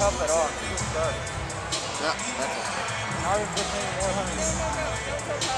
up at all. He was good. Yeah, definitely. Now he's just making more hungry.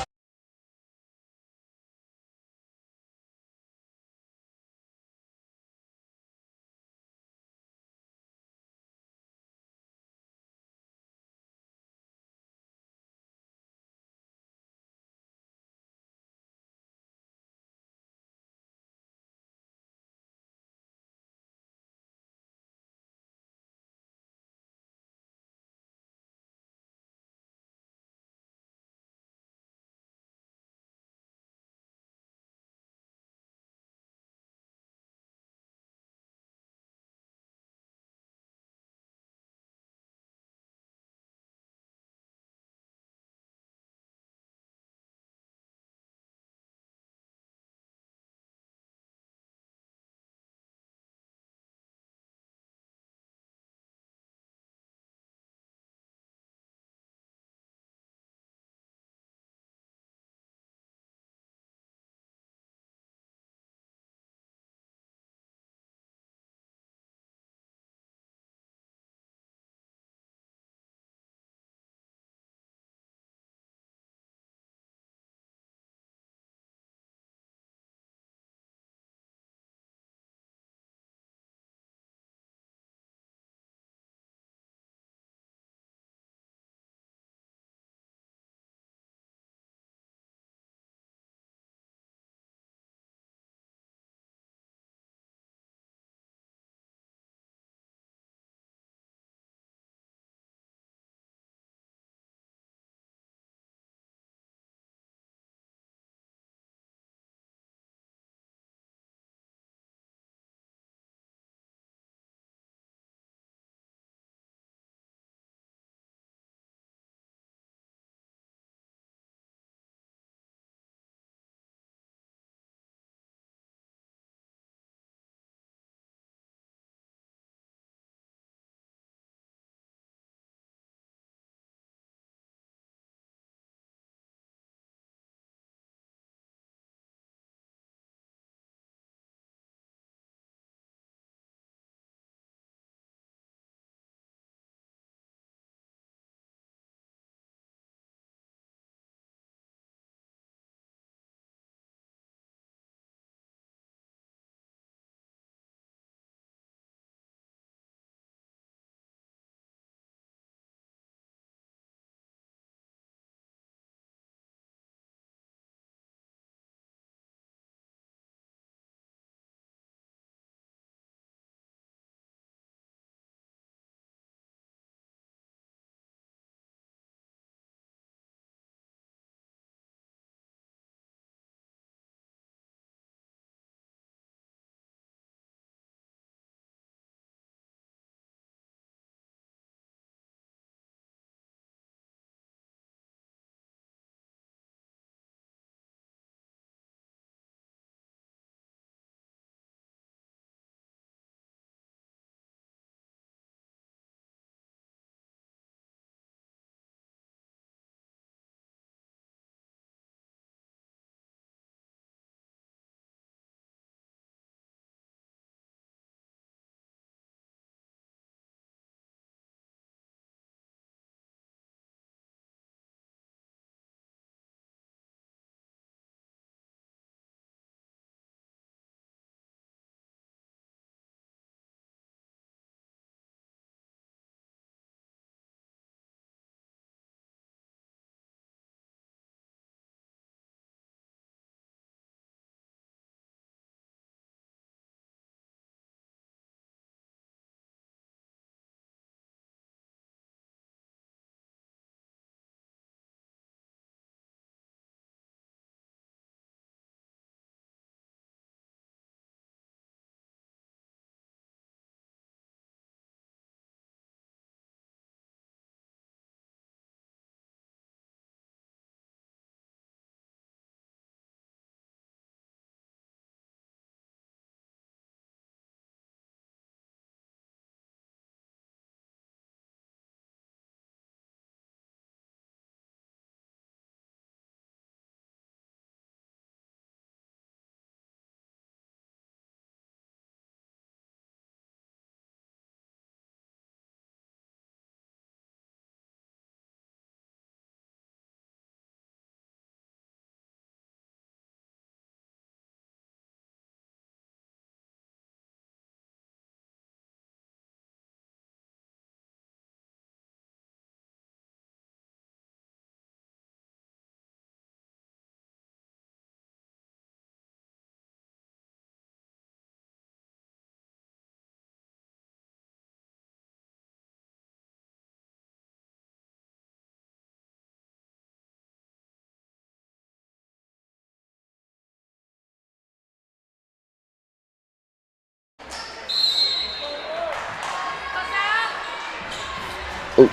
Ooh.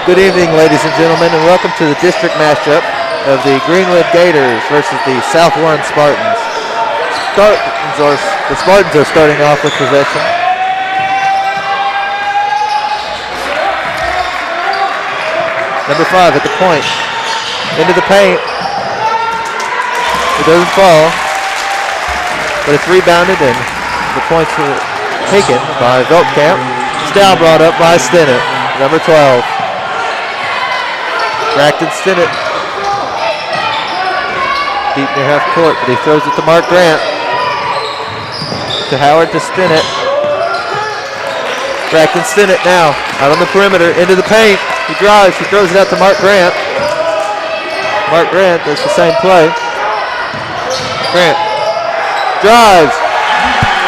Good evening, ladies and gentlemen, and welcome to the district matchup of the Greenwood Gators versus the South Warren Spartans. The Spartans are starting off with possession. Number 5 at the point. Into the paint. It doesn't fall, but it's rebounded, and the points are taken by Veltkamp. It's now brought up by Stinnett, number 12. Braxton Stinnett deep near half court, but he throws it to Mark Grant. To Howard to Stinnett. Braxton Stinnett now out on the perimeter into the paint. He drives, he throws it out to Mark Grant. Mark Grant does the same play. Grant drives.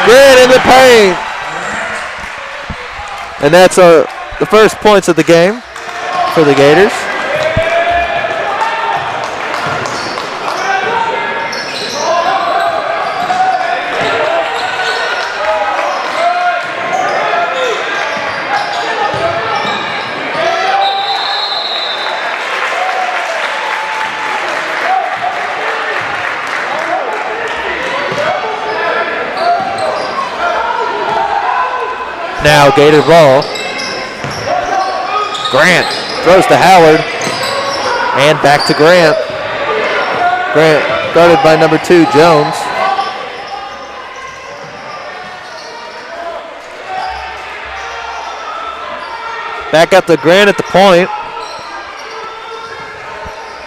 Grant in the paint. And that's the first points of the game for the Gators. Now Gator ball. Grant throws to Howard and back to Grant. Grant guarded by number 2, Jones. Back up to Grant at the point.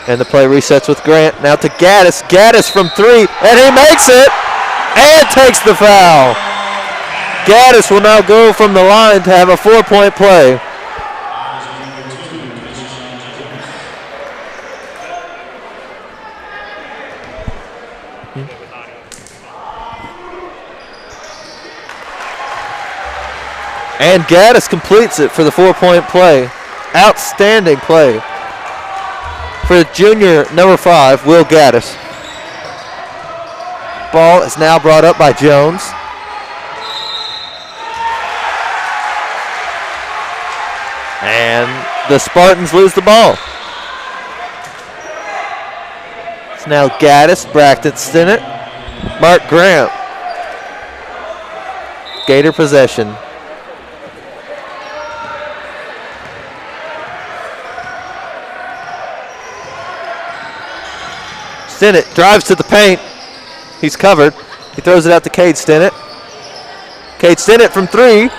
And the play resets with Grant. Now to Gaddis. Gaddis from 3, and he makes it and takes the foul. Gaddis will now go from the line to have a 4-point play. And Gaddis completes it for the 4-point play. Outstanding play for junior number 5, Will Gaddis. Ball is now brought up by Jones. And the Spartans lose the ball. It's now Gaddis, Braxton Stinnett, Mark Grant. Gator possession. Stinnett drives to the paint. He's covered. He throws it out to Cade Stinnett. Cade Stinnett from 3,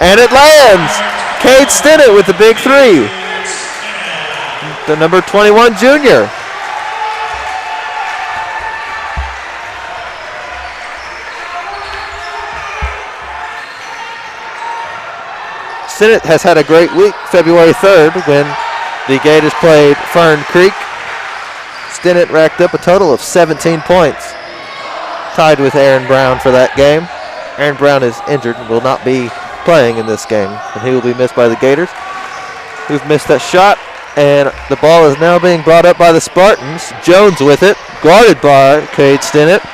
and it lands. Cade Stinnett with the big 3. The number 21 junior. Stinnett has had a great week February 3rd when the Gators played Fern Creek. Stinnett racked up a total of 17 points. Tied with Aaron Brown for that game. Aaron Brown is injured and will not be playing in this game, and he will be missed by the Gators, who've missed that shot. And the ball is now being brought up by the Spartans. Jones with it, guarded by Cade Stinnett.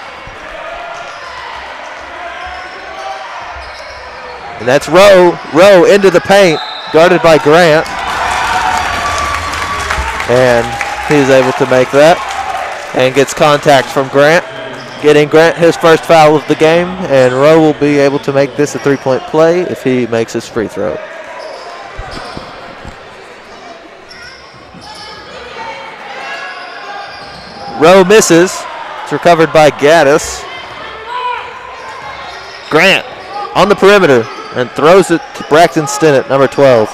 And that's Rowe. Rowe into the paint, guarded by Grant. And he's able to make that and gets contact from Grant, getting Grant his first foul of the game, and Rowe will be able to make this a 3-point play if he makes his free throw. Rowe misses. It's recovered by Gaddis. Grant on the perimeter and throws it to Braxton Stinnett, number 12.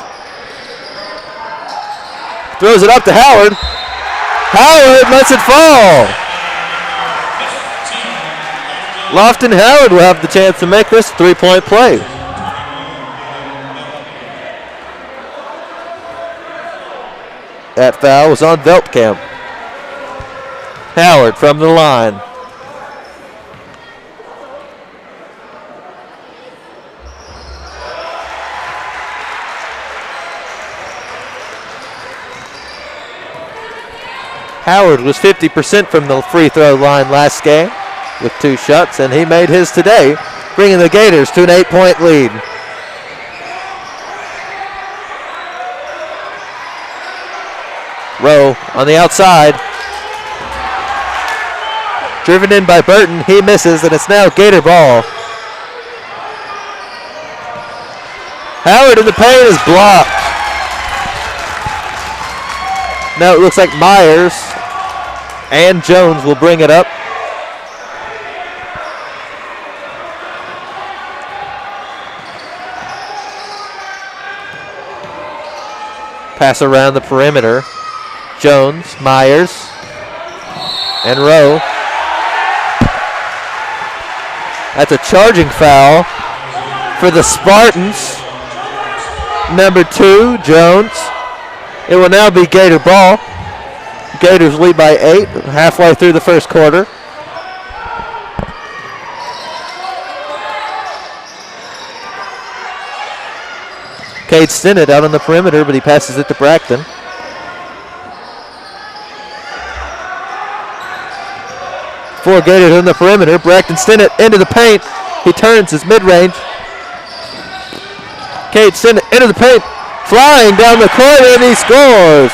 Throws it up to Howard. Howard lets it fall. Lofton Howard will have the chance to make this 3-point play. That foul was on Veltkamp. Howard from the line. Howard was 50% from the free throw line last game. with 2 shots, and he made his today, bringing the Gators to an 8-point lead. Rowe on the outside. Driven in by Burton. He misses, and it's now Gator ball. Howard in the paint is blocked. Now it looks like Myers and Jones will bring it up. Pass around the perimeter. Jones, Myers, and Rowe. That's a charging foul for the Spartans. Number 2, Jones. It will now be Gator ball. Gators lead by 8, halfway through the first quarter. Cade Stinnett out on the perimeter, but he passes it to Braxton. Four Gators on the perimeter. Braxton Stinnett into the paint. He turns his mid-range. Cade Stinnett into the paint. Flying down the court, and he scores.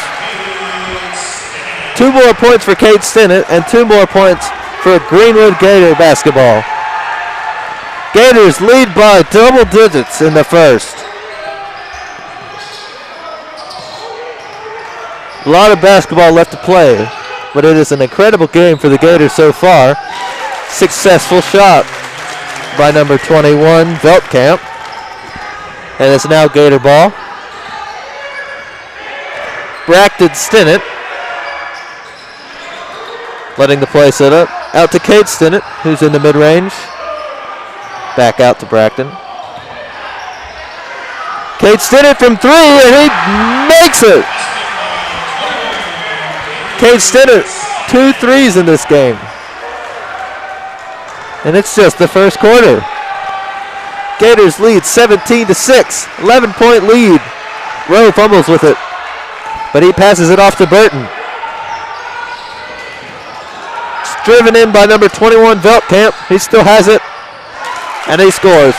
2 more points for Cade Stinnett and 2 more points for Greenwood Gator basketball. Gators lead by double digits in the first. A lot of basketball left to play, but it is an incredible game for the Gators so far. Successful shot by number 21, Veltkamp. And it's now Gator ball. Braxton Stinnett letting the play set up. Out to Cade Stinnett, who's in the mid-range. Back out to Braxton. Cade Stinnett from 3, and he makes it! Cade Stinnett, 2 threes in this game. And it's just the first quarter. Gators lead 17-6, 11-point lead. Rowe fumbles with it, but he passes it off to Burton. It's driven in by number 21, Veltkamp. He still has it, and he scores.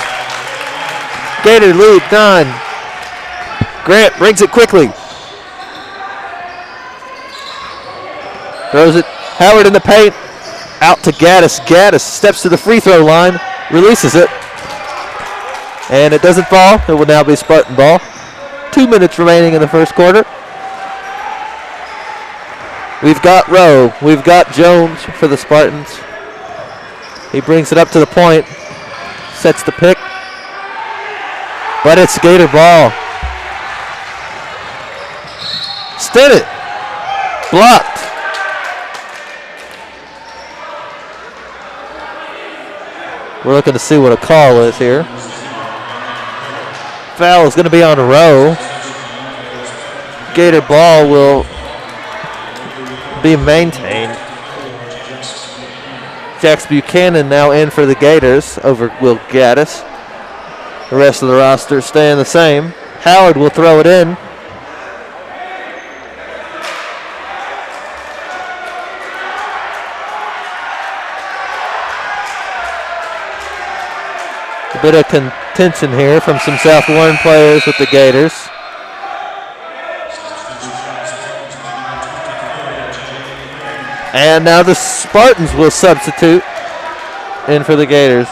Gator lead 9. Grant brings it quickly. Throws it. Howard in the paint. Out to Gaddis. Gaddis steps to the free throw line. Releases it. And it doesn't fall. It will now be Spartan ball. 2 minutes remaining in the first quarter. We've got Rowe. We've got Jones for the Spartans. He brings it up to the point. Sets the pick. But it's Gator ball. Stinnett. Blocked. We're looking to see what a call is here. Foul is going to be on Rowe. Gator ball will be maintained. Jax Buchanan now in for the Gators over Will Gaddis. The rest of the roster staying the same. Howard will throw it in. A bit of contention here from some South Warren players with the Gators. And now the Spartans will substitute in for the Gators.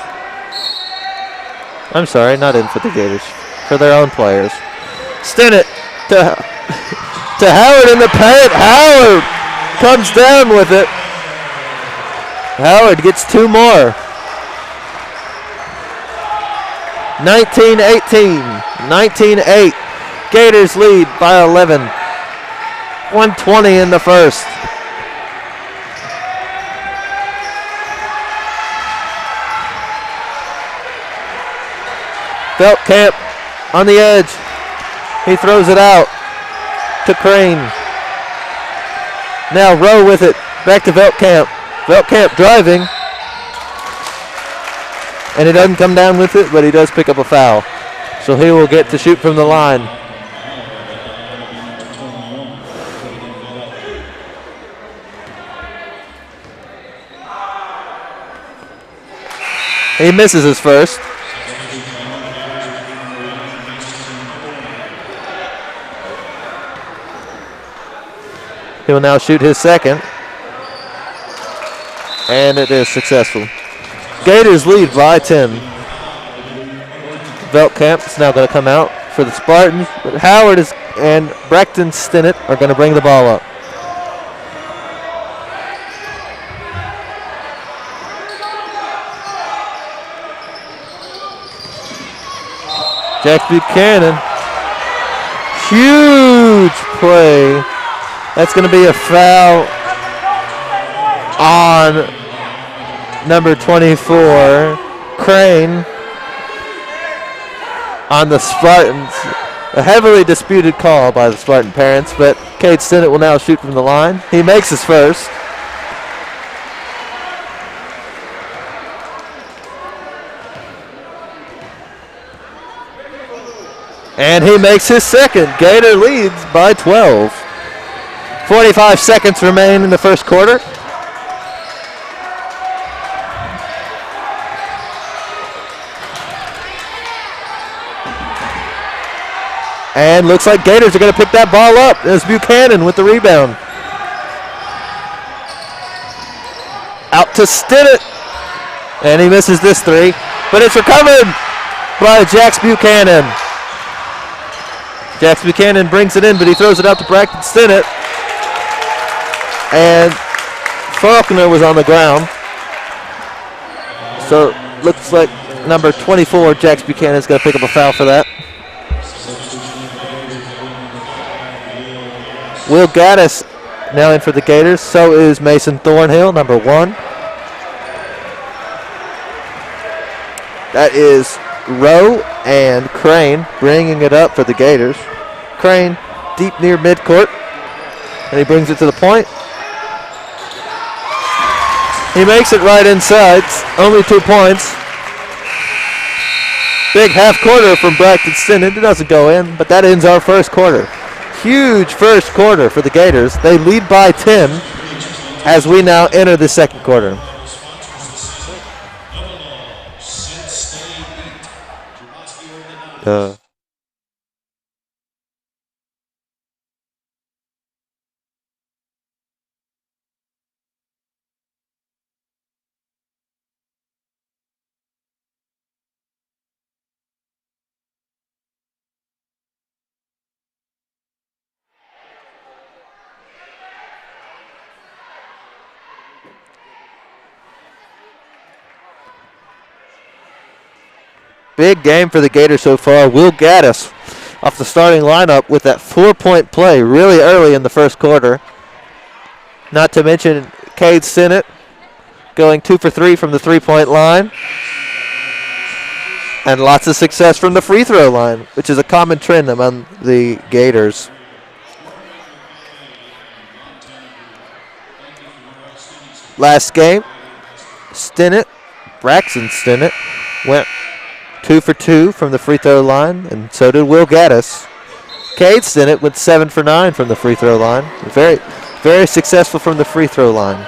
I'm sorry, not in for the Gators, for their own players. Stinnett to Howard in the paint. Howard comes down with it. Howard gets 2 more. 19-18, 19-8. Gators lead by 11. 1:20 in the first. Veltkamp on the edge. He throws it out to Crane. Now Rowe with it. Back to Veltkamp. Veltkamp driving. And he doesn't come down with it, but he does pick up a foul. So he will get to shoot from the line. He misses his first. He will now shoot his second. And it is successful. Gators lead by 10. Veltkamp is now going to come out for the Spartans. But Howard and Braxton Stinnett are going to bring the ball up. Jack Buchanan. Huge play. That's going to be a foul on number 24, Crane, on the Spartans. A heavily disputed call by the Spartan parents, but Cade Stinnett will now shoot from the line. He makes his first. And he makes his second. Gator leads by 12. 45 seconds remain in the first quarter. And looks like Gators are going to pick that ball up. There's Buchanan with the rebound. Out to Stinnett. And he misses this three. But it's recovered by Jax Buchanan. Jax Buchanan brings it in, but he throws it out to Braxton Stinnett. And Faulkner was on the ground. So looks like number 24, Jax Buchanan, is going to pick up a foul for that. Will Gaddis now in for the Gators. So is Mason Thornhill, number 1. That is Rowe and Crane bringing it up for the Gators. Crane deep near midcourt. And he brings it to the point. He makes it right inside. Only 2 points. Big half quarter from Braxton Stinnett. It doesn't go in, but that ends our first quarter. Huge first quarter for the Gators. They lead by 10 as we now enter the second quarter. Big game for the Gators so far. Will Gaddis off the starting lineup with that 4-point play really early in the first quarter. Not to mention Cade Stinnett going 2 for 3 from the 3-point line. And lots of success from the free throw line, which is a common trend among the Gators. Last game, Braxton Stinnett went 2 for 2 from the free throw line, and so did Will Gaddis. Cade Stinnett went 7 for 9 from the free throw line. Very, very successful from the free throw line.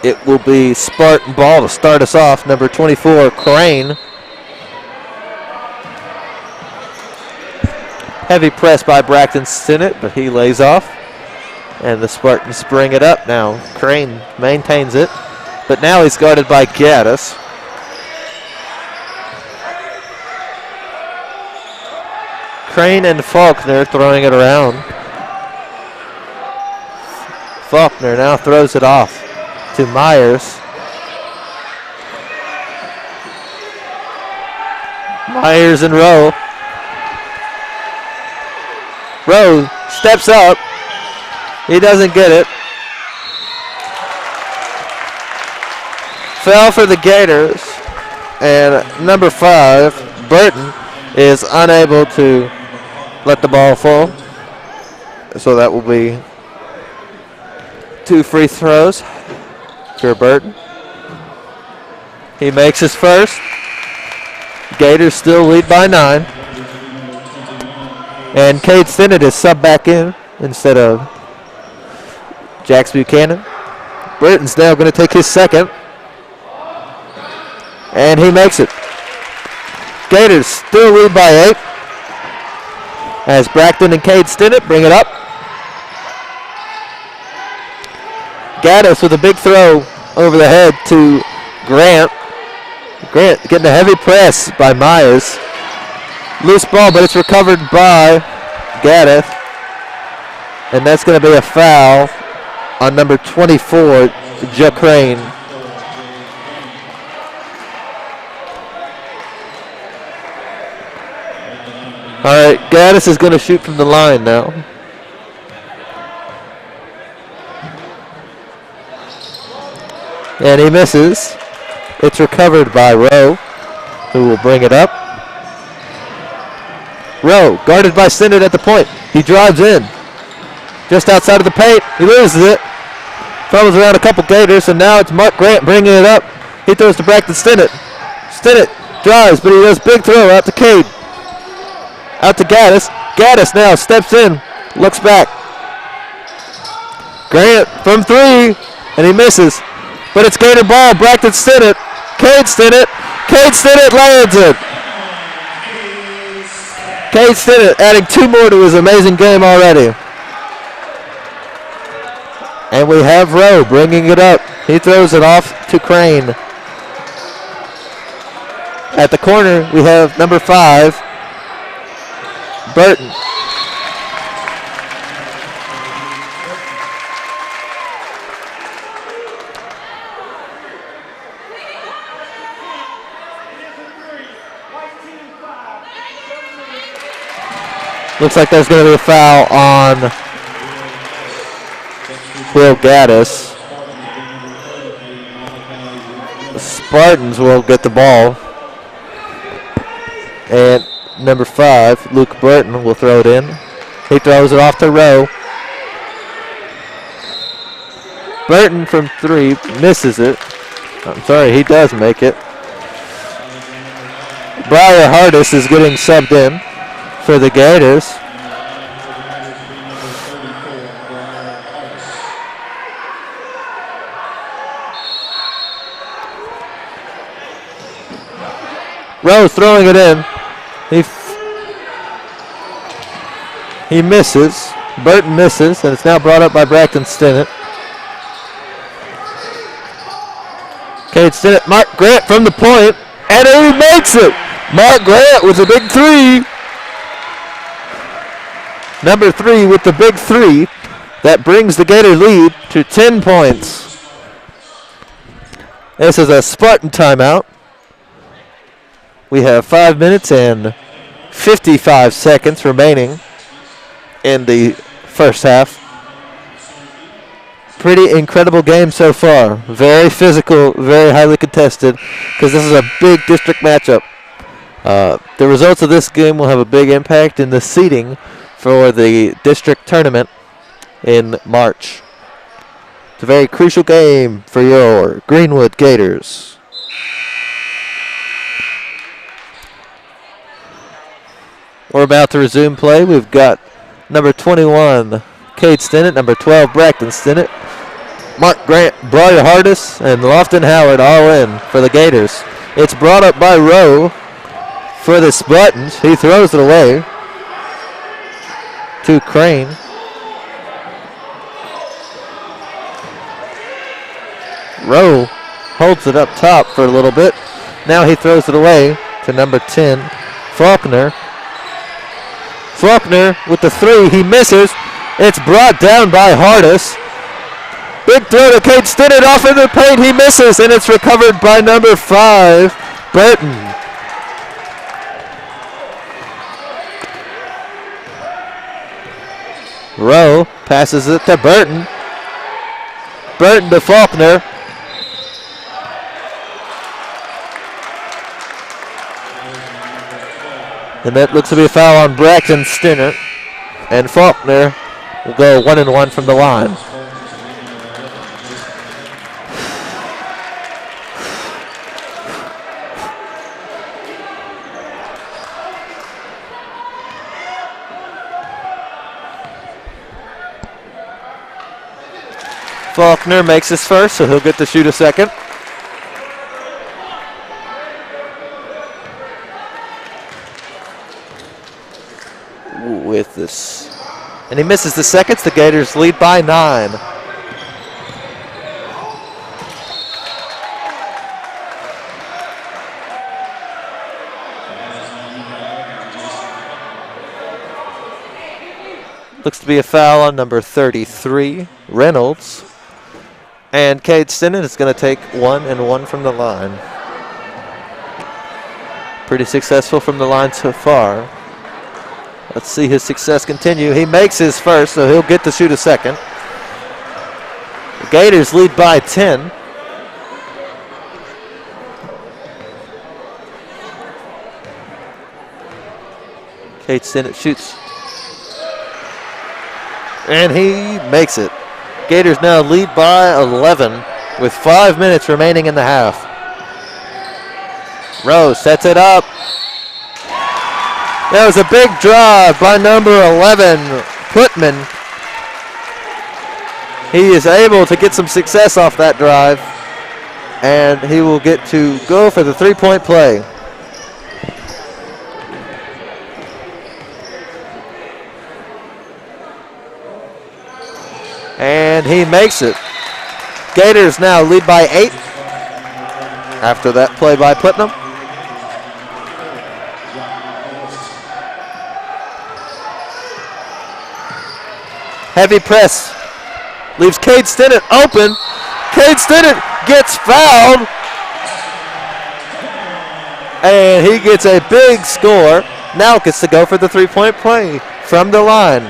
It will be Spartan ball to start us off. Number 24, Crane. Heavy press by Braxton Stinnett, but he lays off. And the Spartans bring it up now. Crane maintains it, but now he's guarded by Gaddis. Crane and Faulkner throwing it around. Faulkner now throws it off to Myers. Myers and Rowe. Rowe steps up. He doesn't get it. Fell for the Gators. And number 5, Burton, is unable to let the ball fall. So that will be 2 free throws for Burton. He makes his first. Gators still lead by 9. And Cade Stinnett is subbed back in instead of Jax Buchanan. Burton's now going to take his second. And he makes it. Gators still lead by 8. As Braxton and Cade Stinnett bring it up. Gaddis with a big throw over the head to Grant. Grant getting a heavy press by Myers. Loose ball, but it's recovered by Gaddis. And that's going to be a foul on number 24, Crane. All right, Gaddis is going to shoot from the line now. And he misses. It's recovered by Rowe, who will bring it up. Rowe, guarded by Stinnett at the point. He drives in. Just outside of the paint. He loses it. Fumbles around a couple Gators, and now it's Mark Grant bringing it up. He throws to Braxton Stinnett. Stinnett drives, but he does big throw out to Cade. Out to Gaddis. Gaddis now steps in, looks back. Grant from 3, and he misses. But it's Gator ball. Braxton Stinnett. Cade Stinnett. Cade Stinnett lands it. Cade Stinnett adding 2 more to his amazing game already. And we have Rowe bringing it up. He throws it off to Crane. At the corner, we have number 5, Burton. Looks like there's going to be a foul on Will Gaddis. The Spartans will get the ball. And number 5, Luke Burton, will throw it in. He throws it off to Rowe. Burton from 3 misses it. I'm sorry, he does make it. Briar Hardis is getting subbed in for the Gators. Rowe throwing it in. He misses. Burton misses, and it's now brought up by Braxton Stinnett. Cade Stinnett, Mark Grant from the point, and he makes it. Mark Grant with a big 3. Number 3 with the big 3. That brings the Gator lead to 10 points. This is a Spartan timeout. We have 5 minutes and 55 seconds remaining in the first half. Pretty incredible game so far. Very physical, very highly contested, because this is a big district matchup. The results of this game will have a big impact in the seeding for the district tournament in March. It's a very crucial game for your Greenwood Gators. We're about to resume play. We've got number 21, Cade Stinnett, number 12, Braxton Stinnett, Mark Grant, Briar Hardis, and Lofton Howard all in for the Gators. It's brought up by Rowe for the Spartans. He throws it away to Crane. Rowe holds it up top for a little bit. Now he throws it away to number 10, Faulkner. Faulkner with the 3, he misses. It's brought down by Hardis. Big throw to Cade Stinnett off in the paint, he misses, and it's recovered by number 5, Burton. Rowe passes it to Burton. Burton to Faulkner. And that looks to be a foul on Braxton Stinnett. And Faulkner will go 1-1 from the line. Faulkner makes his first, so he'll get to shoot a second. With this. And he misses the seconds. The Gators lead by 9. Looks to be a foul on number 33, Reynolds. And Cade Stinnett is going to take 1 and 1 from the line. Pretty successful from the line so far. Let's see his success continue. He makes his first, so he'll get to shoot a second. The Gators lead by 10. Cade Stinnett shoots. And he makes it. Gators now lead by 11 with 5 minutes remaining in the half. Rose sets it up. That was a big drive by number 11, Putman. He is able to get some success off that drive, and he will get to go for the three-point play. And he makes it. Gators now lead by 8 after that play by Putnam. Heavy press leaves Cade Stinnett open. Cade Stinnett gets fouled. And he gets a big score. Now gets to go for the three-point play from the line.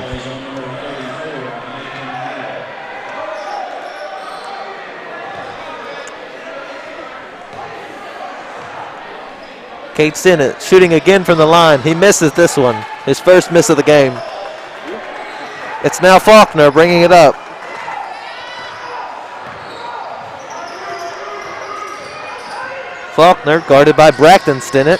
Cade Stinnett shooting again from the line. He misses this one, his first miss of the game. It's now Faulkner bringing it up. Faulkner guarded by Braxton Stinnett.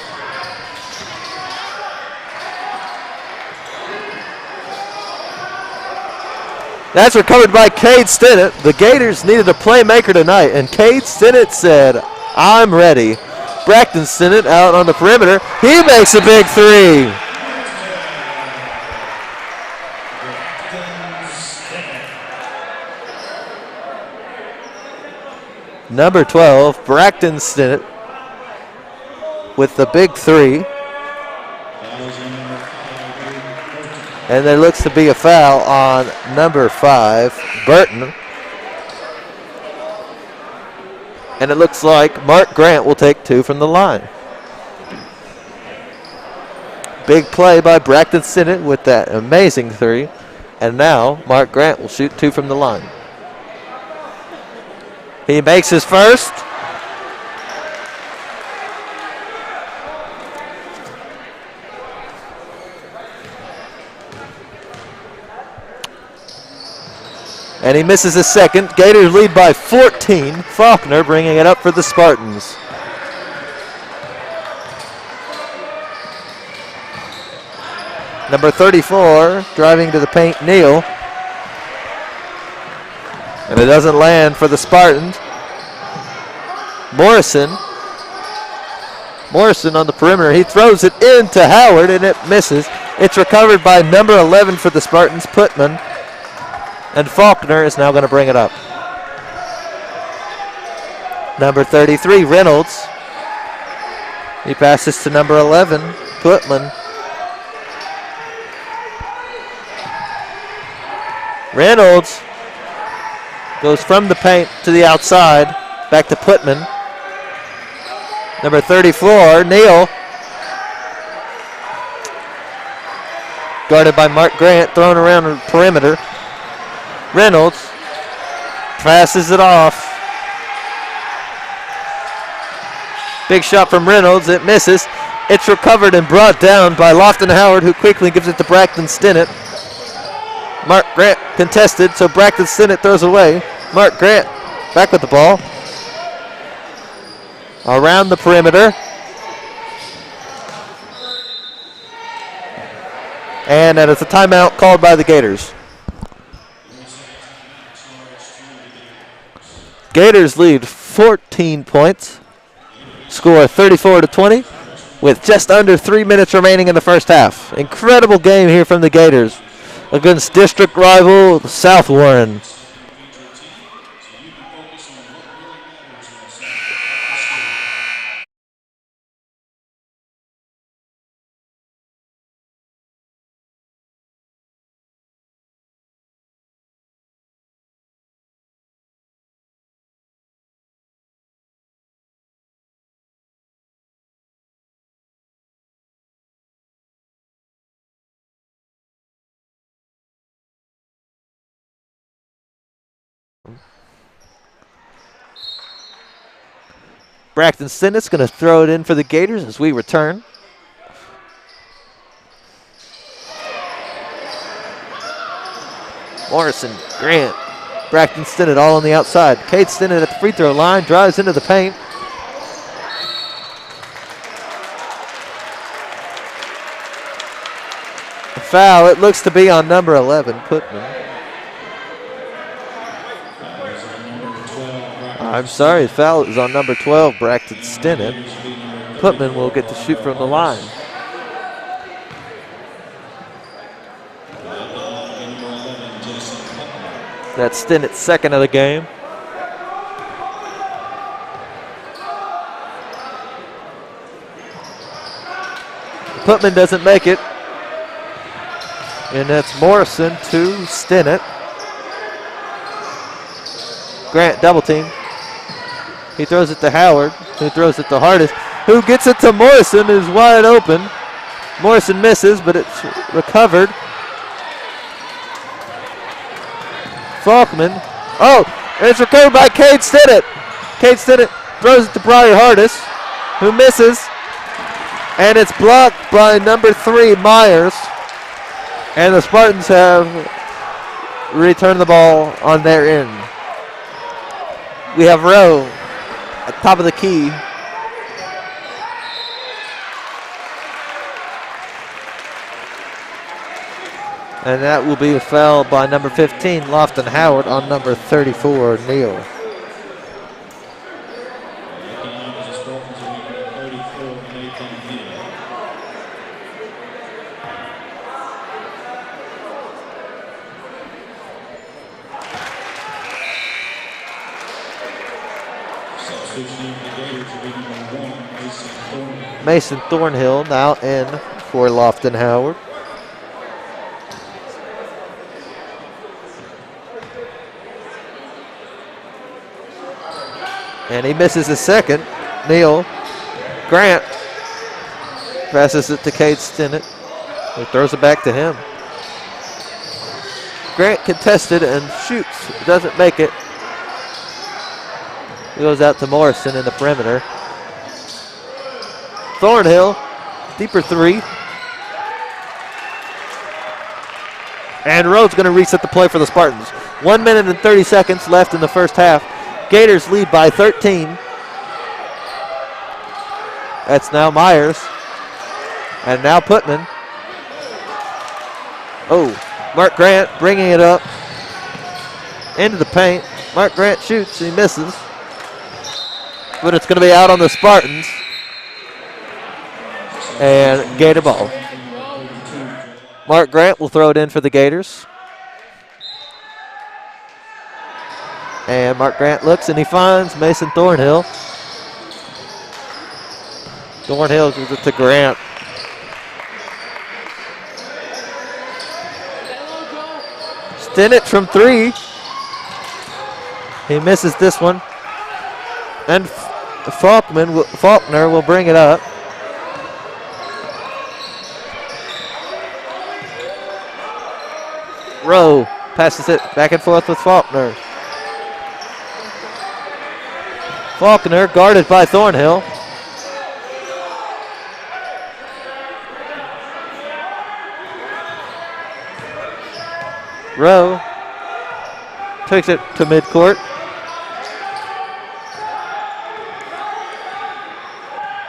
That's recovered by Cade Stinnett. The Gators needed a playmaker tonight, and Cade Stinnett said, I'm ready. Braxton Stinnett out on the perimeter. He makes a big three. Number 12, Braxton Stinnett with the big three. And there looks to be a foul on number 5, Burton. And it looks like Mark Grant will take 2 from the line. Big play by Braxton Stinnett with that amazing three. And now Mark Grant will shoot 2 from the line. He makes his first. And he misses his second. Gators lead by 14. Faulkner bringing it up for the Spartans. Number 34 driving to the paint, Neal. And it doesn't land for the Spartans. Morrison on the perimeter. He throws it into Howard and it misses. It's recovered by number 11 for the Spartans, Putman. And Faulkner is now going to bring it up. Number 33, Reynolds. He passes to number 11, Putman. Reynolds goes from the paint to the outside, back to Putman. Number 34, Neal. Guarded by Mark Grant, thrown around the perimeter. Reynolds passes it off. Big shot from Reynolds, it misses. It's recovered and brought down by Lofton Howard, who quickly gives it to Braxton Stinnett. Mark Grant contested, so Braxton Stinnett throws away. Mark Grant back with the ball. Around the perimeter. And that is a timeout called by the Gators. Gators lead 14 points. Score 34-20 with just under 3 minutes remaining in the first half. Incredible game here from the Gators against district rival South Warren. Braxton Sinnett's going to throw it in for the Gators as we return. Morrison, Grant, Braxton Stinnett all on the outside. Cade Stinnett at the free throw line, drives into the paint. A foul, it looks to be on number 11, Putman. I'm sorry, the foul is on number 12, Braxton Stinnett. Putman will get to shoot from the line. That's Stinnett's second of the game. Putman doesn't make it. And that's Morrison to Stinnett. Grant double team. He throws it to Howard, who throws it the hardest. Who gets it to Morrison, is wide open. Morrison misses, but it's recovered. Faulkman. Oh, and it's recovered by Cade Stinnett. Cade Stinnett throws it to Briar Hardis, who misses. And it's blocked by number 3, Myers. And the Spartans have returned the ball on their end. We have Rowe at top of the key. And that will be a foul by number 15, Lofton Howard, on number 34, Neal. Mason Thornhill now in for Lofton Howard. And he misses his second. Neal. Grant passes it to Cade Stinnett, who throws it back to him. Grant contested and shoots. Doesn't make it. He goes out to Morrison in the perimeter. Thornhill, deeper three. And Rhodes going to reset the play for the Spartans. 1 minute and 30 seconds left in the first half. Gators lead by 13. That's now Myers. And now Putman. Oh, Mark Grant bringing it up into the paint. Mark Grant shoots, he misses. But it's going to be out on the Spartans. And Gator ball. Mark Grant will throw it in for the Gators. And Mark Grant looks and he finds Mason Thornhill. Thornhill gives it to Grant. Stinnett from three. He misses this one. And Faulkner will bring it up. Rowe passes it back and forth with Faulkner. Faulkner guarded by Thornhill. Rowe takes it to midcourt.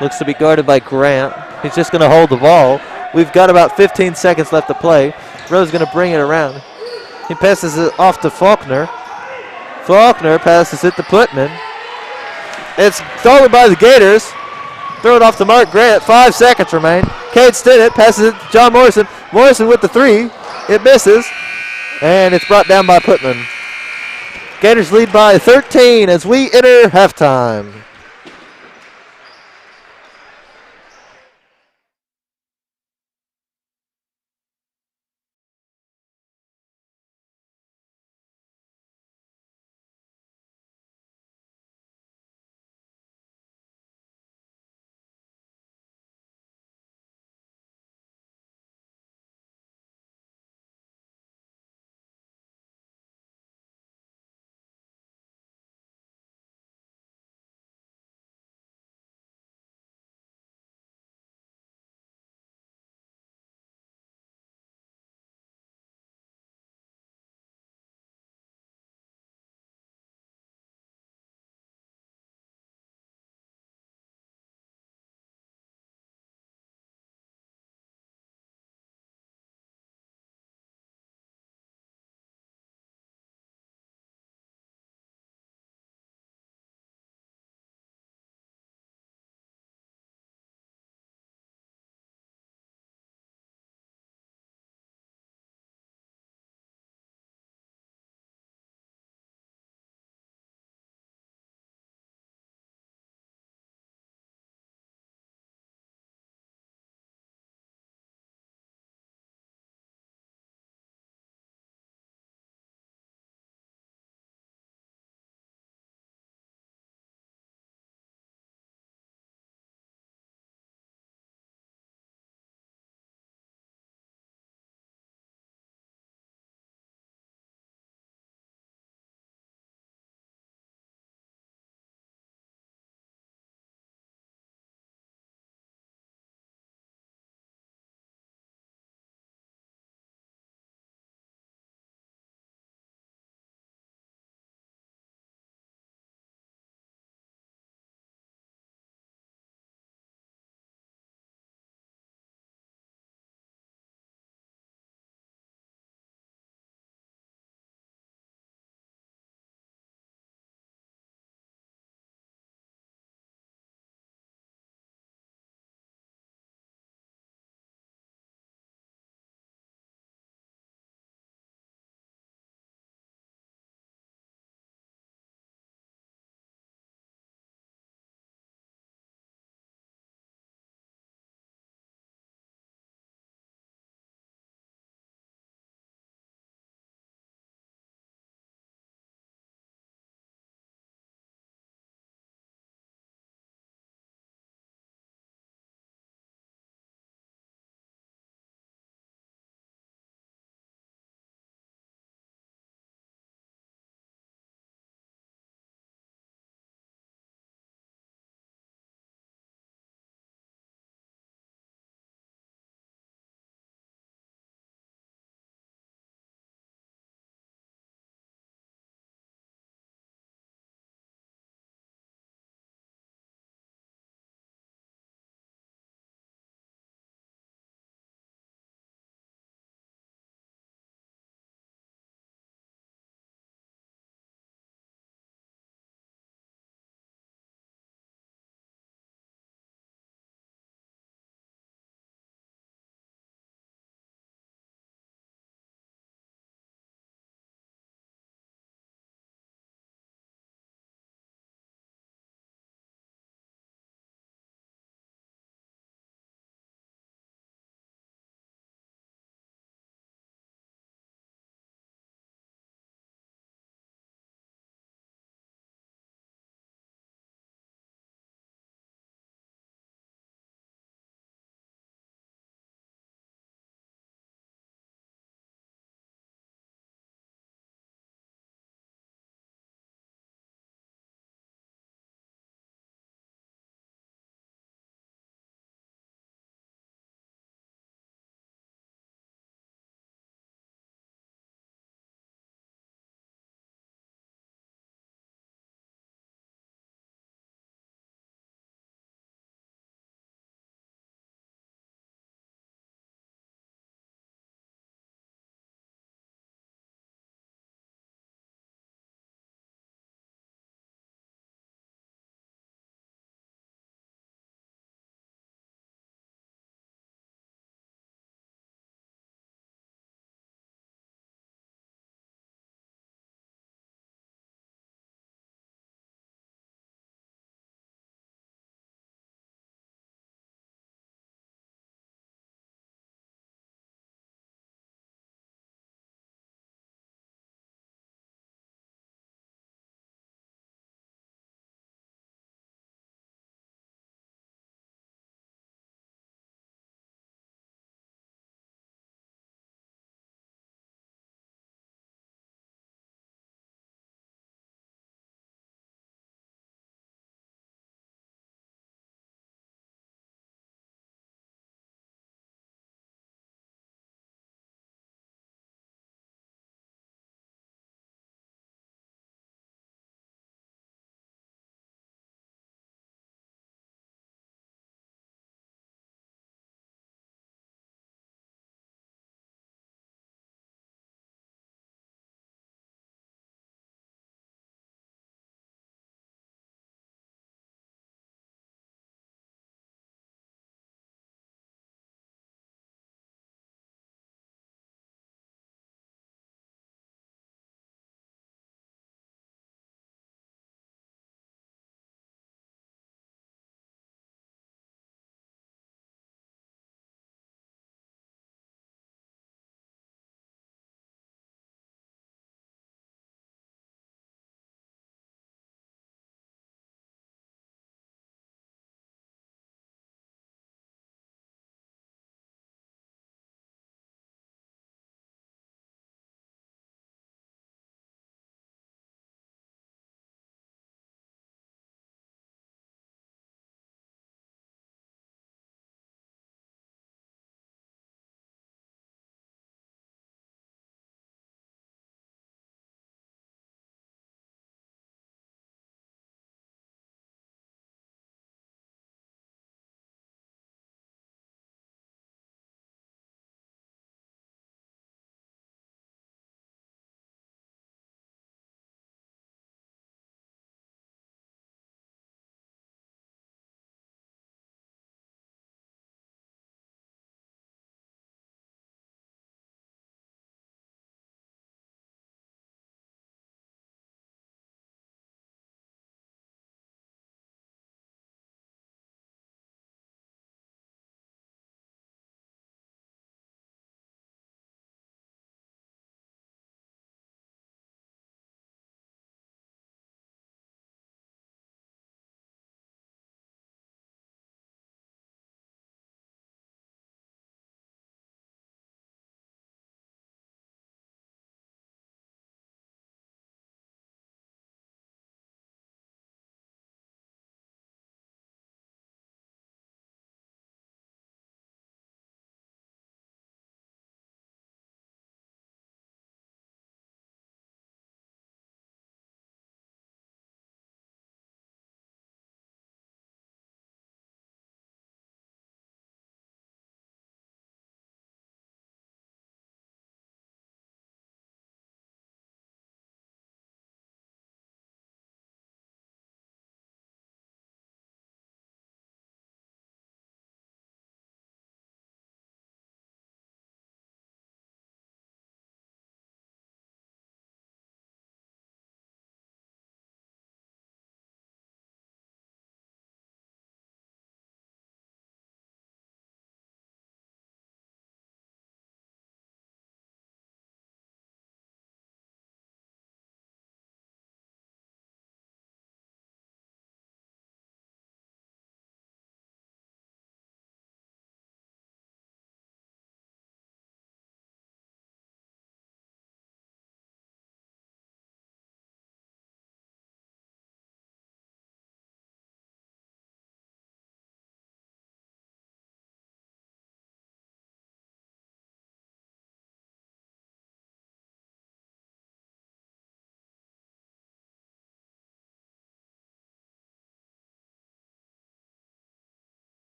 Looks to be guarded by Grant. He's just going to hold the ball. We've got about 15 seconds left to play. Rowe's going to bring it around. He passes it off to Faulkner. Faulkner passes it to Putman. It's stolen by the Gators. Throw it off to Mark Grant. 5 seconds remain. Cade Stinnett passes it to John Morrison. Morrison with the three. It misses. And it's brought down by Putman. Gators lead by 13 as we enter halftime.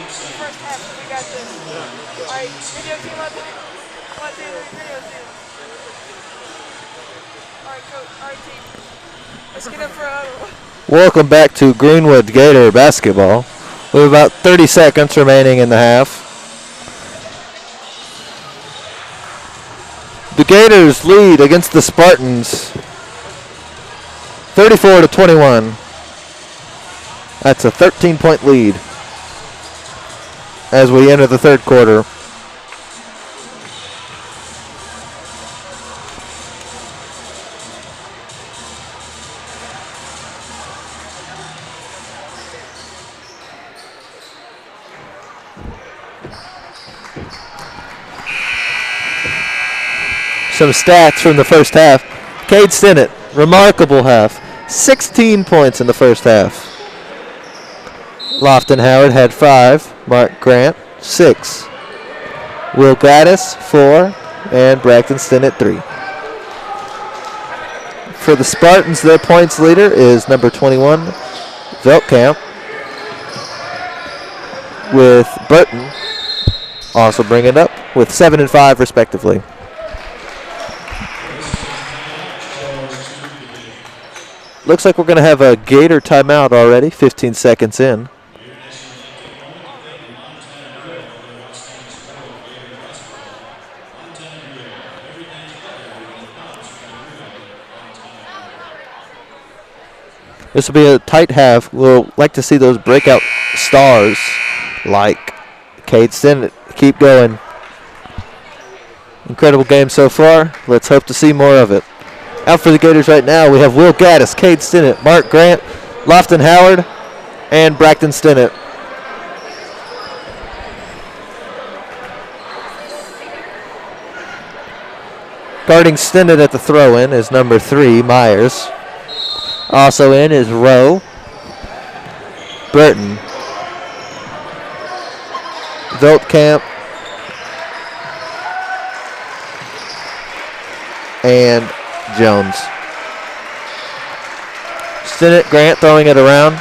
First half, we got this. Alright, video team, 1, 2, 3, video team. Alright, coach. Alright, team. Let's get in for a huddle. Welcome back to Greenwood Gator Basketball. We have about 30 seconds remaining in the half. The Gators lead against the Spartans 34-21. That's a 13-point lead as we enter the third quarter. Some stats from the first half. Cade Stinnett, remarkable half. 16 points in the first half. Lofton Howard had 5. Mark Grant, 6. Will Gaddis, 4. And Braxton Stinnett, 3. For the Spartans, their points leader is number 21, Veltkamp, with Burton also bringing it up with 7 and 5 respectively. Looks like we're going to have a Gator timeout already, 15 seconds in. This will be a tight half. We'll like to see those breakout stars like Cade Stinnett keep going. Incredible game so far. Let's hope to see more of it. Out for the Gators right now, we have Will Gaddis, Cade Stinnett, Mark Grant, Lofton Howard, and Braxton Stinnett. Guarding Stinnett at the throw-in is number 3, Myers. Also in is Rowe, Burton, Veltkamp, and Jones. Stinnett, Grant throwing it around.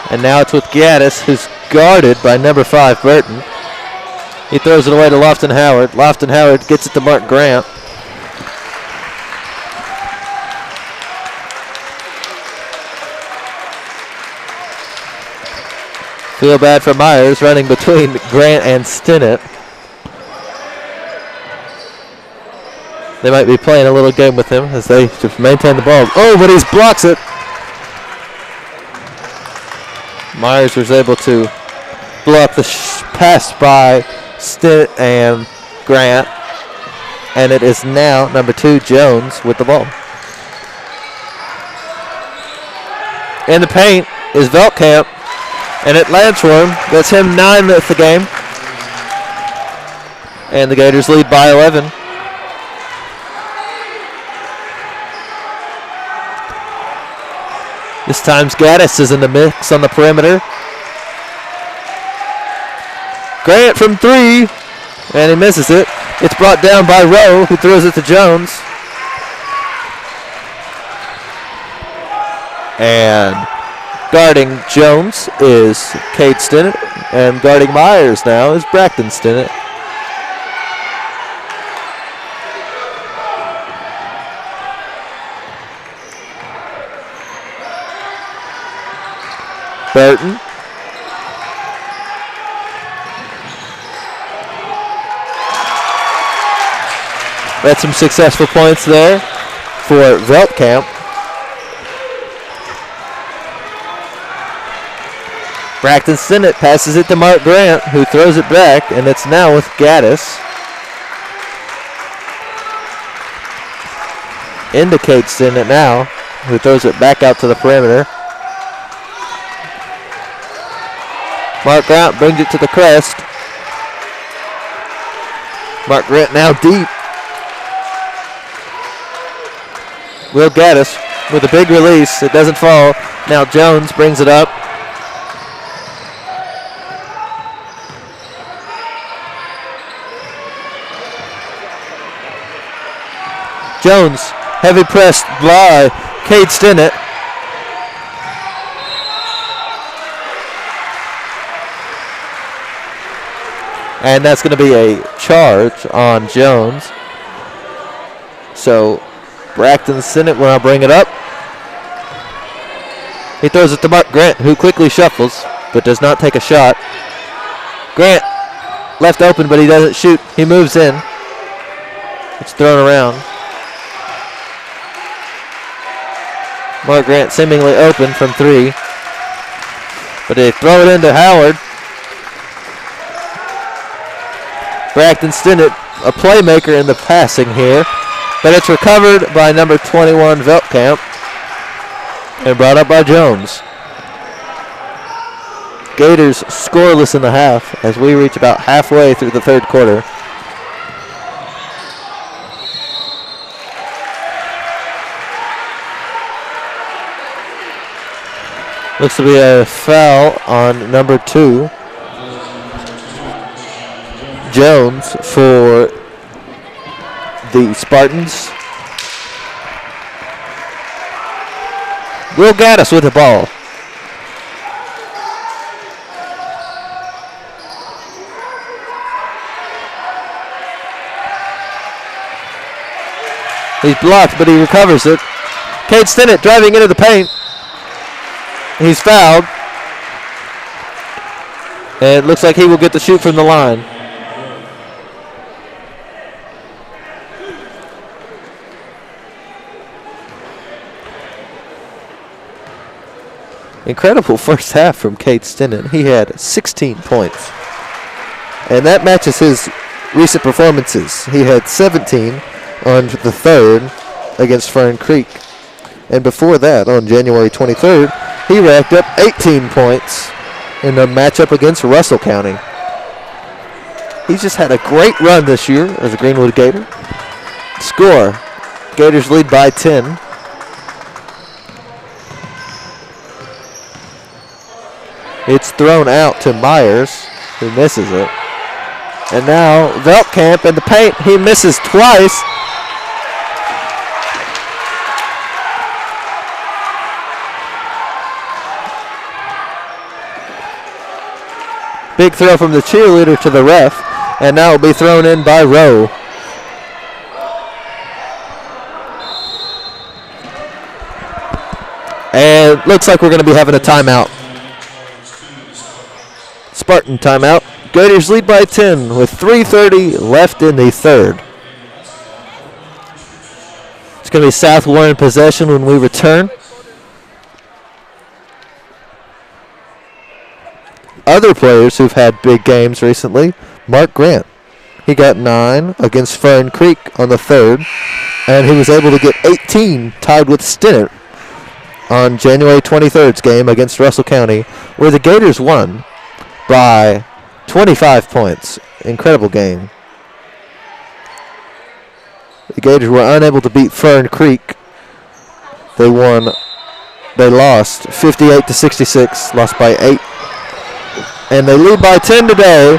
And now it's with Gaddis, who's guarded by number 5, Burton. He throws it away to Lofton Howard. Lofton Howard gets it to Mark Grant. Feel bad for Myers running between Grant and Stinnett. They might be playing a little game with him as they just maintain the ball. Oh, but he blocks it. Myers was able to block the pass by Stinnett and Grant. And it is now number 2, Jones, with the ball. In the paint is Veltkamp. And it lands for him. That's him 9 at the game. And the Gators lead by 11. This time Gaddis is in the mix on the perimeter. Grant from 3. And he misses it. It's brought down by Rowe, who throws it to Jones. And guarding Jones is Cade Stinnett, and guarding Myers now is Braxton Stinnett. Burton. That's some successful points there for Veltkamp. Braxton Stinnett passes it to Mark Grant, who throws it back, and it's now with Gaddis. Indicates Stinnett now, who throws it back out to the perimeter. Mark Grant brings it to the crest. Mark Grant now deep. Will Gaddis with a big release. It doesn't fall. Now Jones brings it up. Jones, heavy pressed by Cade Stinnett. And that's going to be a charge on Jones. So Braxton Sinnott will now bring it up. He throws it to Mark Grant, who quickly shuffles, but does not take a shot. Grant left open, but he doesn't shoot. He moves in. It's thrown around. Mark Grant seemingly open from 3. But they throw it into Howard. Braxton Stinnett, a playmaker in the passing here. But it's recovered by number 21, Veltkamp. And brought up by Jones. Gators scoreless in the half as we reach about halfway through the third quarter. Looks to be a foul on number 2. Jones for the Spartans. Will Gaddis with the ball. He's blocked, but he recovers it. Cade Stinnett driving into the paint. He's fouled. And it looks like he will get the shoot from the line. Incredible first half from Cade Stinnett. He had 16 points. And that matches his recent performances. He had 17 on the 3rd against Fern Creek. And before that, on January 23rd, he racked up 18 points in a matchup against Russell County. He's just had a great run this year as a Greenwood Gator. Score, Gators lead by 10. It's thrown out to Myers, who misses it. And now Veltkamp in the paint. He misses twice. Big throw from the cheerleader to the ref. And now it'll be thrown in by Rowe. And looks like we're going to be having a timeout. Spartan timeout. Gators lead by 10 with 3:30 left in the 3rd. It's going to be South Warren possession when we return. Other players who've had big games recently, Mark Grant. He got 9 against Fern Creek on the 3rd, and he was able to get 18 tied with Stinnett on January 23rd's game against Russell County, where the Gators won by 25 points. Incredible game. The Gators were unable to beat Fern Creek. They lost 58-66, lost by 8. And they lead by 10 today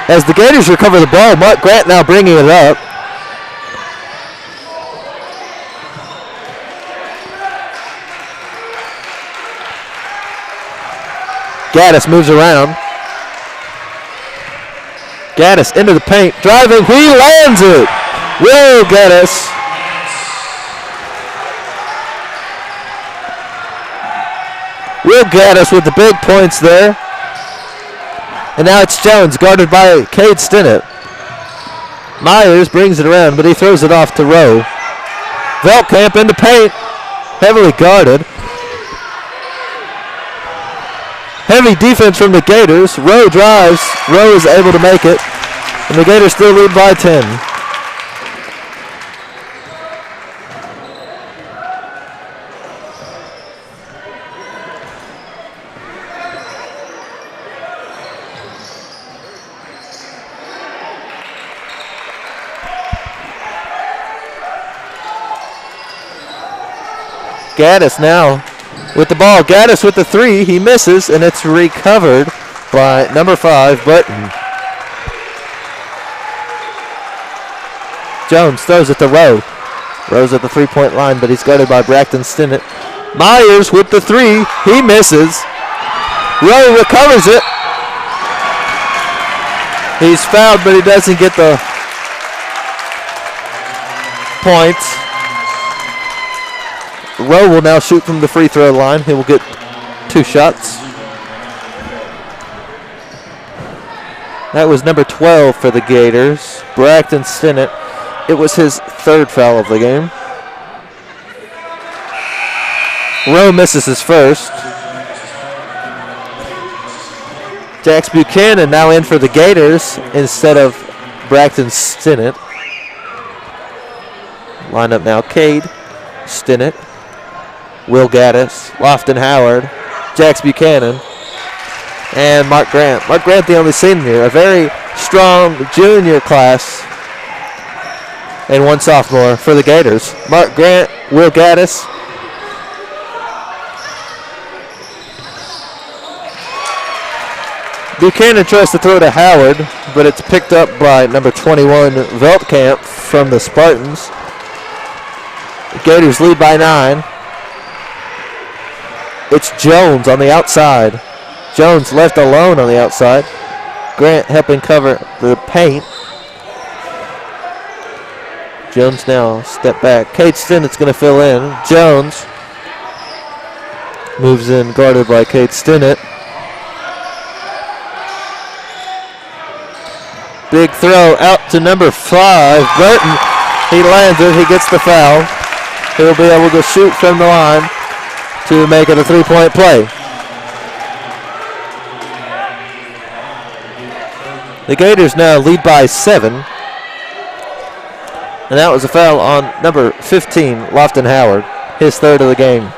as the Gators recover the ball. Mark Grant now bringing it up. Gaddis moves around. Gaddis into the paint, driving, he lands it! Will Gaddis. Will Gaddis with the big points there. And now it's Jones, guarded by Cade Stinnett. Myers brings it around, but he throws it off to Rowe. Veltkamp into paint, heavily guarded. Heavy defense from the Gators. Rowe drives. Rowe is able to make it. And the Gators still lead by 10. Gaddis now with the ball. Gaddis with the 3. He misses, and it's recovered by number 5, Button. Jones throws it to Rowe. Rowe's at the 3-point line, but he's guarded by Braxton Stinnett. Myers with the 3. He misses. Rowe recovers it. He's fouled, but he doesn't get the points. Rowe will now shoot from the free throw line. He will get 2 shots. That was number 12 for the Gators, Braxton Stinnett. It was his 3rd foul of the game. Rowe misses his first. Jax Buchanan now in for the Gators instead of Braxton Stinnett. Lineup now: Cade, Stinnett, Will Gaddis, Lofton Howard, Jax Buchanan, and Mark Grant. Mark Grant, the only senior. A very strong junior class and 1 sophomore for the Gators. Mark Grant, Will Gaddis. Buchanan tries to throw to Howard, but it's picked up by number 21, Veldkamp from the Spartans. The Gators lead by 9. It's Jones on the outside. Jones left alone on the outside. Grant helping cover the paint. Jones now step back. Cade Stinnett's going to fill in. Jones moves in, guarded by Cade Stinnett. Big throw out to number 5, Burton. He lands it. He gets the foul. He'll be able to shoot from the line to make it a 3-point play. The Gators now lead by 7. And that was a foul on number 15, Lofton Howard, his 3rd of the game.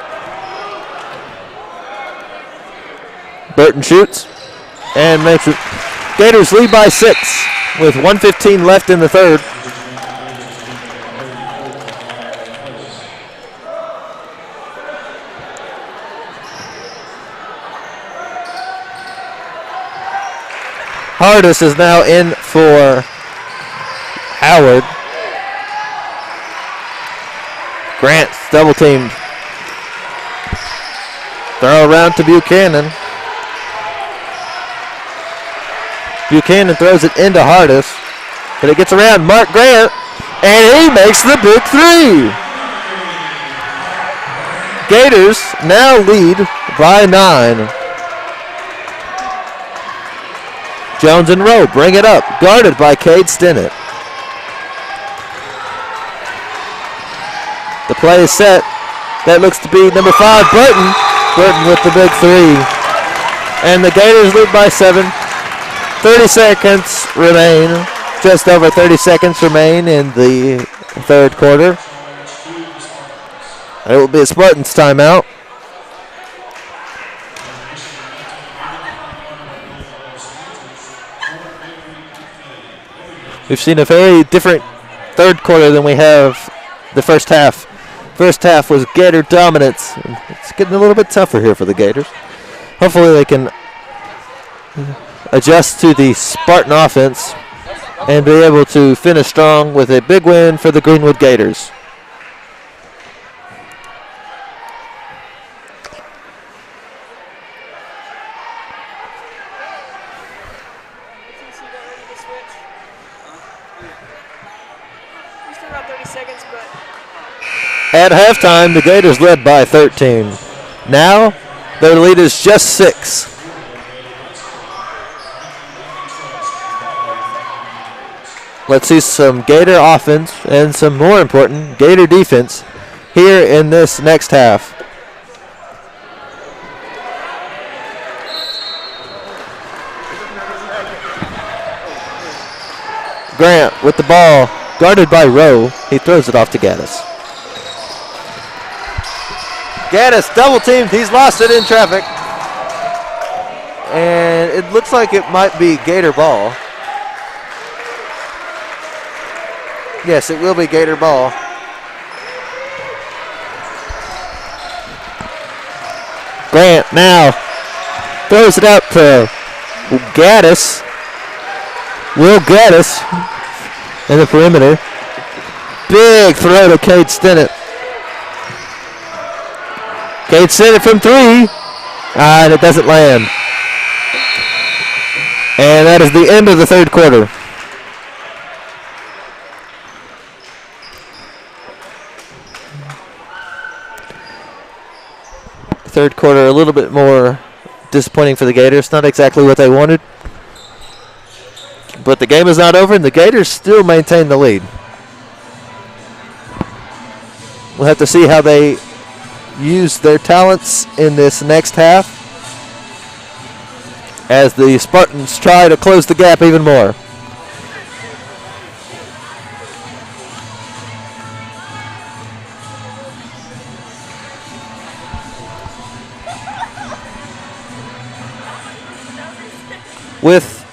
Burton shoots and makes it. Gators lead by 6 with 1:15 left in the 3rd. Hardis is now in for Howard. Grant's double teamed. Throw around to Buchanan. Buchanan throws it into Hardis, but it gets around Mark Grant, and he makes the big 3. Gators now lead by 9. Jones and Rowe bring it up, guarded by Cade Stinnett. The play is set. That looks to be number 5, Burton. Burton with the big 3. And the Gators lead by 7. 30 seconds remain. Just over 30 seconds remain in the 3rd quarter. It will be a Spartans timeout. We've seen a very different 3rd quarter than we have the first half. First half was Gator dominance. It's getting a little bit tougher here for the Gators. Hopefully they can adjust to the Spartan offense and be able to finish strong with a big win for the Greenwood Gators. At halftime, the Gators led by 13. Now, their lead is just 6. Let's see some Gator offense and some more important Gator defense here in this next half. Grant with the ball, guarded by Rowe. He throws it off to Gaddis. Gaddis double teamed. He's lost it in traffic. And it looks like it might be Gator ball. Yes, it will be Gator ball. Grant now throws it out to Gaddis. Will Gaddis in the perimeter. Big throw to Cade Stinnett. Cade Stinnett from 3. And it doesn't land. And that is the end of the third quarter. Third quarter a little bit more disappointing for the Gators. Not exactly what they wanted. But the game is not over, and the Gators still maintain the lead. We'll have to see how they use their talents in this next half as the Spartans try to close the gap even more. With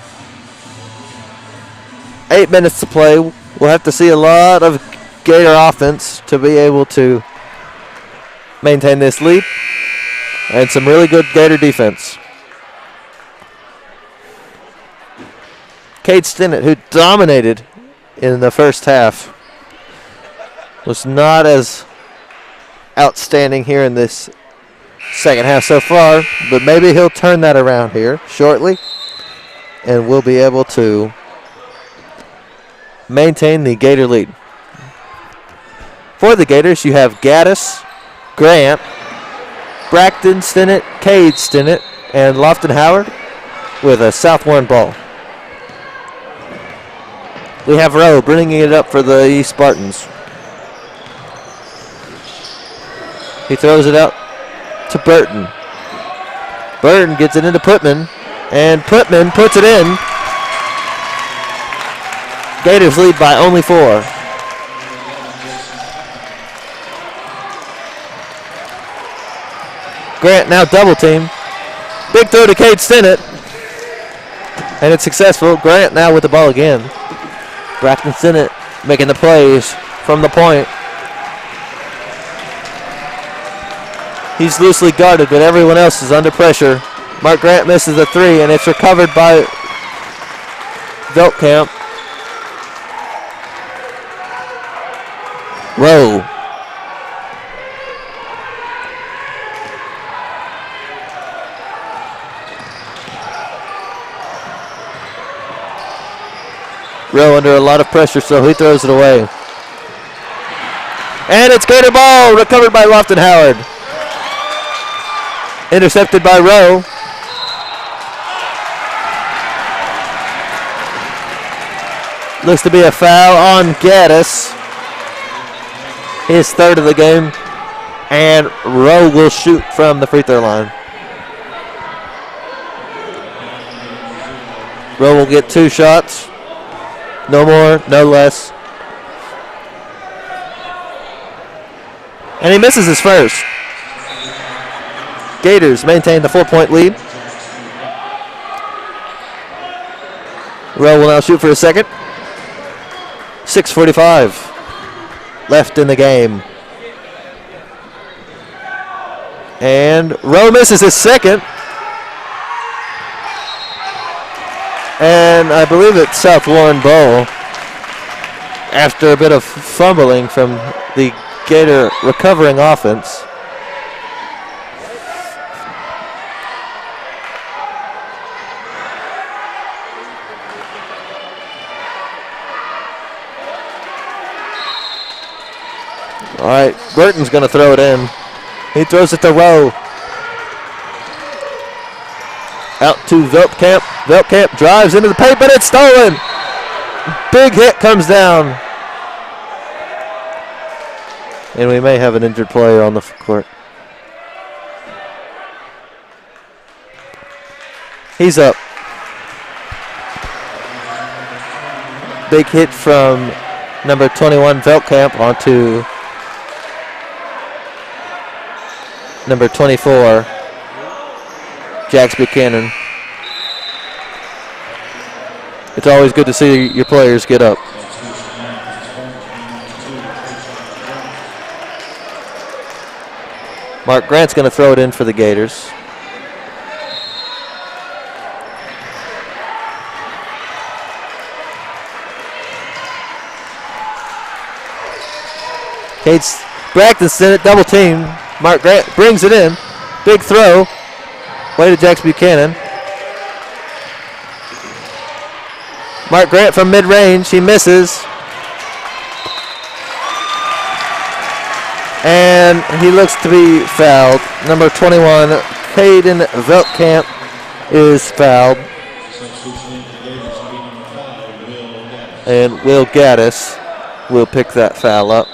8 minutes to play, we'll have to see a lot of Gator offense to be able to maintain this lead, and some really good Gator defense. Cade Stinnett, who dominated in the first half, was not as outstanding here in this second half so far, but maybe he'll turn that around here shortly, and we'll be able to maintain the Gator lead. For the Gators, you have Gaddis, Grant, Braxton Stinnett, Cade Stinnett, and Lofton Howard with a South Warren ball. We have Rowe bringing it up for the East Spartans. He throws it out to Burton. Burton gets it into Putman, and Putman puts it in. Gators lead by only 4. Grant now double team. Big throw to Cade Stinnett, and it's successful. Grant now with the ball again. Braxton Stinnett making the plays from the point. He's loosely guarded, but everyone else is under pressure. Mark Grant misses a 3, and it's recovered by Veltkamp. Rowe. Rowe under a lot of pressure, so he throws it away. And it's Gator ball, recovered by Lofton Howard. Intercepted by Rowe. Looks to be a foul on Gaddis. His third of the game. And Rowe will shoot from the free throw line. Rowe will get 2 shots. No more, no less. And he misses his first. Gators maintain the 4-point lead. Rowe will now shoot for a second. 6:45 left in the game. And Rowe misses his second. And I believe it's South Warren ball after a bit of fumbling from the Gator recovering offense. All right, Burton's going to throw it in. He throws it to Rowe. Out to Veltkamp. Veltkamp drives into the paint, but it's stolen. Big hit comes down. And we may have an injured player on the court. He's up. Big hit from number 21, Veltkamp, onto number 24, Jax Buchanan. It's always good to see your players get up. Mark Grant's going to throw it in for the Gators. Cade's Braxton in it, double team. Mark Grant brings it in. Big throw. Way to Jax Buchanan. Mark Grant from mid-range. He misses. And he looks to be fouled. Number 21, Caden Veltkamp, is fouled. And Will Gaddis will pick that foul up.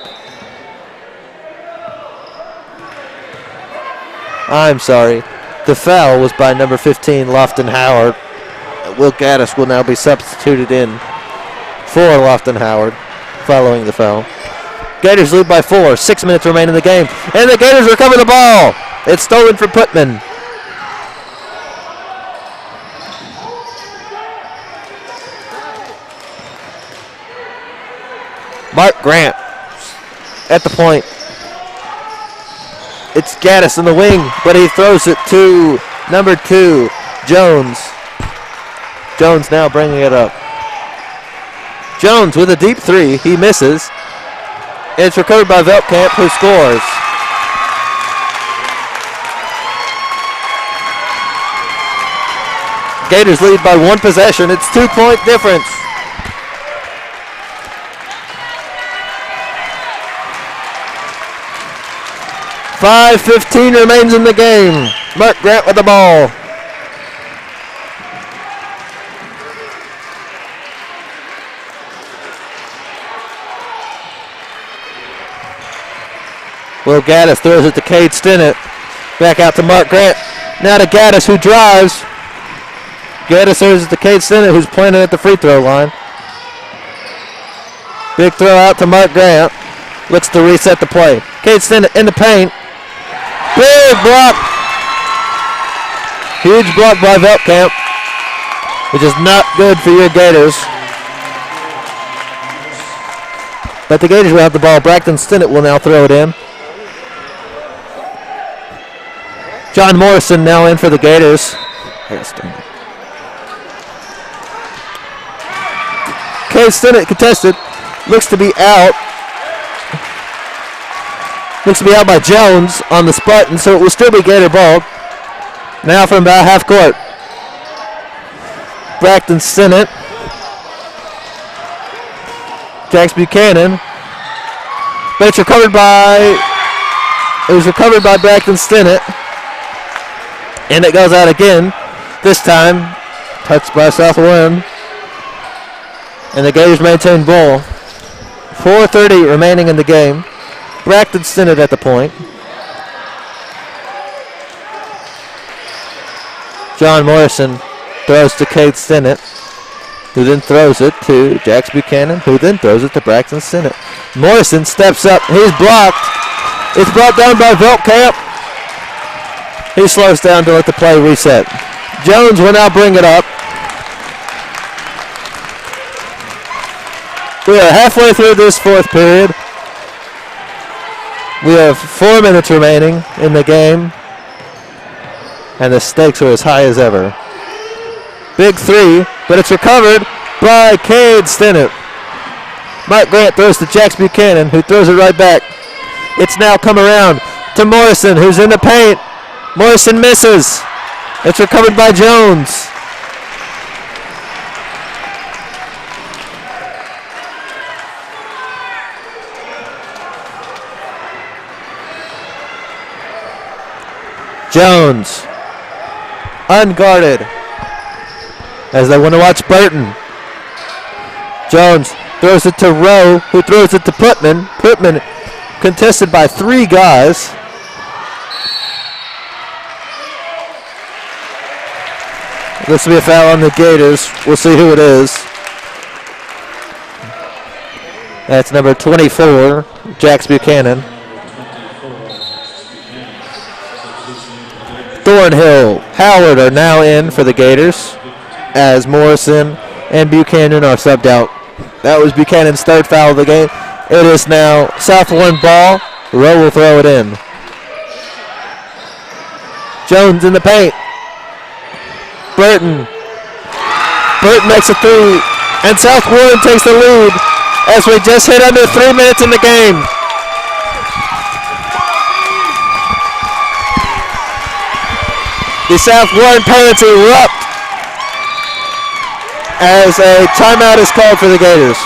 I'm sorry. The foul was by number 15, Lofton Howard. Will Gaddis will now be substituted in for Lofton Howard following the foul. Gators lead by 4. 6 minutes remain in the game. And the Gators recover the ball. It's stolen from Putman. Mark Grant at the point. It's Gaddis in the wing, but he throws it to number 2, Jones. Jones now bringing it up. Jones with a deep three. He misses. It's recovered by Veltkamp, who scores. Gators lead by 1 possession. It's 2-point difference. .5:15 remains in the game. Mark Grant with the ball. Will Gaddis throws it to Cade Stinnett. Back out to Mark Grant. Now to Gaddis, who drives. Gaddis throws it to Cade Stinnett, who's planted at the free throw line. Big throw out to Mark Grant. Looks to reset the play. Cade Stinnett in the paint. Big block. Huge block by Veltkamp, which is not good for your Gators. But the Gators will have the ball. Braxton Stinnett will now throw it in. John Morrison now in for the Gators. Cade Stinnett contested. Looks to be out. Looks to be out by Jones on the Spartan, so it will still be Gator ball. Now from about half court. Braxton Stinnett. Jax Buchanan. But it's recovered by Braxton Stinnett. And it goes out again. This time, touched by Southwind. And the Gators maintain ball. 4:30 remaining in the game. Braxton Stinnett at the point. John Morrison throws to Cade Stinnett, who then throws it to Jax Buchanan, who then throws it to Braxton Stinnett. Morrison steps up. He's blocked. It's brought down by Veltkamp. He slows down to let the play reset. Jones will now bring it up. We are halfway through this 4th period. We have 4 minutes remaining in the game. And the stakes are as high as ever. Big three, but it's recovered by Cade Stinnett. Mark Grant throws to Jax Buchanan, who throws it right back. It's now come around to Morrison, who's in the paint. Morrison misses. It's recovered by Jones. Jones, unguarded, as they want to watch Burton. Jones throws it to Rowe, who throws it to Putman. Putman contested by 3 guys. This will be a foul on the Gators. We'll see who it is. That's number 24, Jax Buchanan. Thornhill, Howard are now in for the Gators, as Morrison and Buchanan are subbed out. That was Buchanan's 3rd foul of the game. It is now Southland ball. Rowe will throw it in. Jones in the paint. Burton makes a 3, and South Warren takes the lead as we just hit under 3 minutes in the game. The South Warren parents erupt as a timeout is called for the Gators.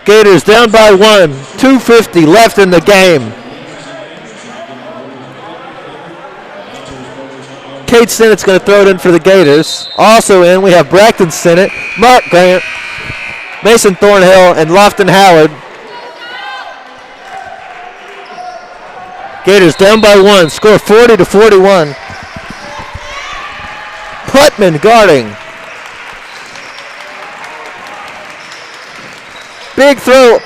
Gators down by 1, 2:50 left in the game. Kate Sinnott's going to throw it in for the Gators. Also in, we have Braxton Sinnott, Mark Grant, Mason Thornhill, and Lofton Howard. Gators down by 1, score 40-41. Putman guarding. Big throw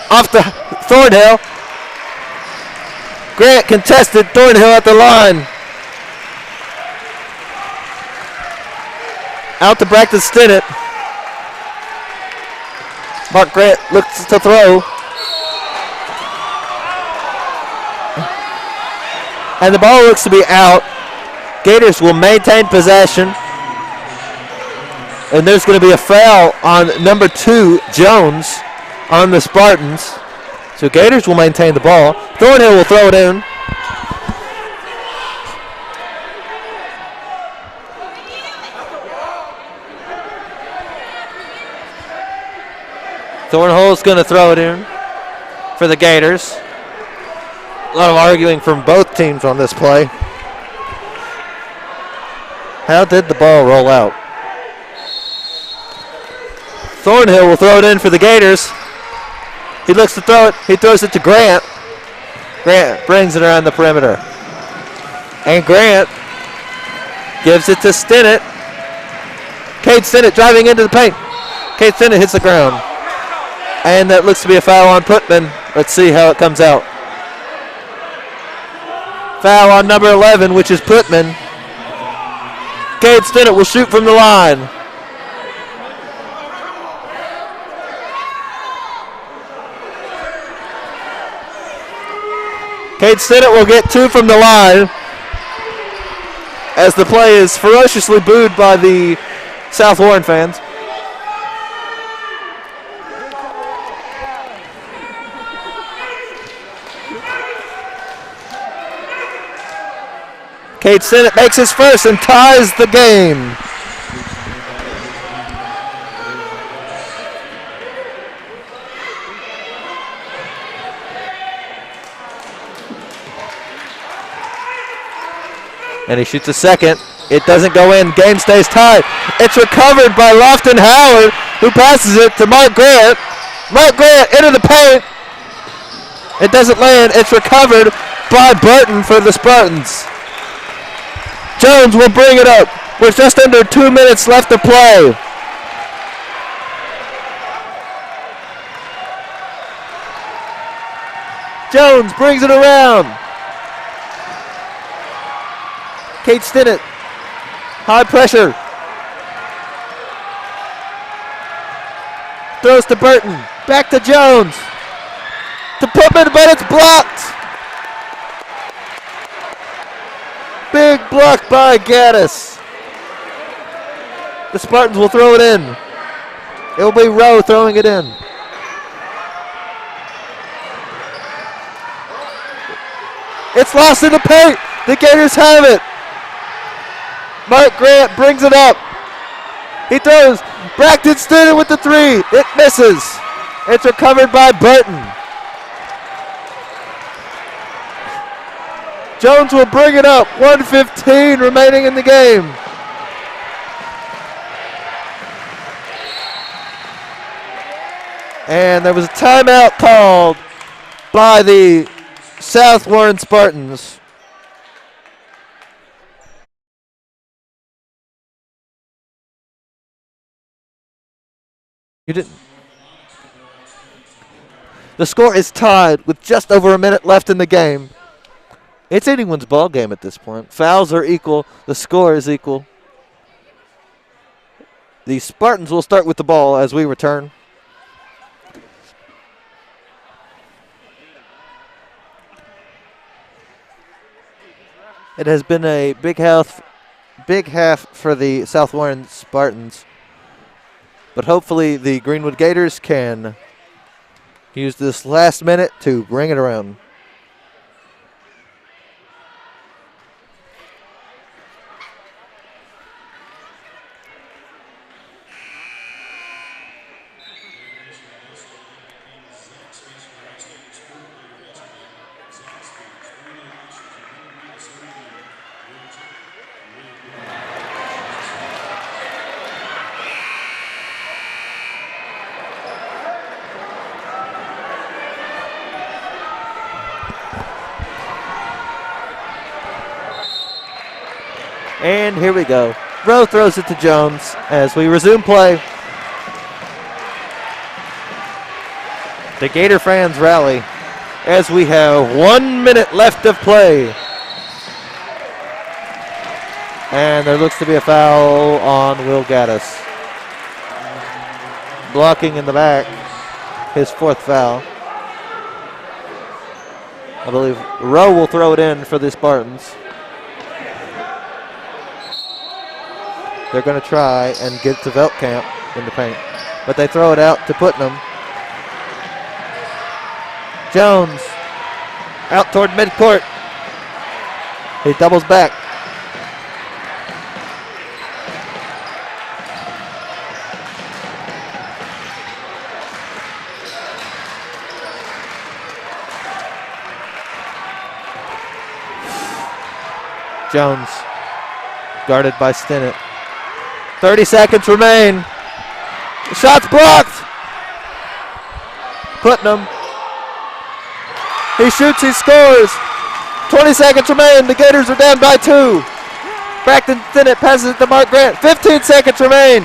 off the Thornhill. Grant contested, Thornhill at the line. Out to Braxton Stinnett. Mark Grant looks to throw. And the ball looks to be out. Gators will maintain possession. And there's going to be a foul on number 2, Jones, on the Spartans. So Gators will maintain the ball. Thornhill will throw it in. Thornhill's going to throw it in for the Gators. A lot of arguing from both teams on this play. How did the ball roll out? Thornhill will throw it in for the Gators. He looks to throw it. He throws it to Grant. Grant brings it around the perimeter. And Grant gives it to Stinnett. Cade Stinnett driving into the paint. Cade Stinnett hits the ground. And that looks to be a foul on Putman. Let's see how it comes out. Foul on number 11, which is Putman. Cade Stinnett will shoot from the line. Cade Stinnett will get 2 from the line as the play is ferociously booed by the South Warren fans. Cade Stinnett makes his first and ties the game. And he shoots a second. It doesn't go in. Game stays tied. It's recovered by Lofton Howard, who passes it to Mark Grant. Mark Grant into the paint. It doesn't land. It's recovered by Burton for the Spartans. Jones will bring it up with just under 2 minutes left to play. Jones brings it around. Cade Stinnett, high pressure. Throws to Burton, back to Jones. To Putman, but it's blocked. Big block by Gaddis. The Spartans will throw it in. It will be Rowe throwing it in. It's lost in the paint. The Gators have it. Mark Grant brings it up. He throws. Braxton Stinnett with the 3. It misses. It's recovered by Burton. Jones will bring it up. 1:15 remaining in the game. And there was a timeout called by the South Warren Spartans. You didn't. The score is tied with just over a minute left in the game. It's anyone's ball game at this point. Fouls are equal. The score is equal. The Spartans will start with the ball as we return. It has been a big half for the South Warren Spartans. But hopefully the Greenwood Gators can use this last minute to bring it around. And here we go. Rowe throws it to Jones as we resume play. The Gator fans rally as we have 1 minute left of play. And there looks to be a foul on Will Gaddis. Blocking in the back, his fourth foul. I believe Rowe will throw it in for the Spartans. They're going to try and get to Veltkamp in the paint. But they throw it out to Putnam. Jones out toward midcourt. He doubles back. Jones guarded by Stinnett. 30 seconds remain. The shot's blocked. Putnam. He shoots, he scores. 20 seconds remain. The Gators are down by 2. Braxton Stinnett passes it to Mark Grant. 15 seconds remain.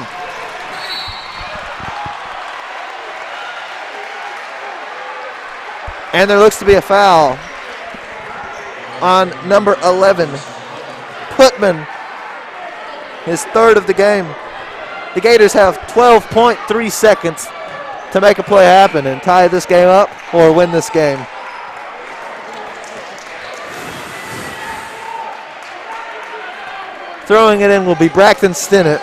And there looks to be a foul on number 11, Putman. His third of the game. The Gators have 12.3 seconds to make a play happen and tie this game up or win this game. Throwing it in will be Braxton Stinnett.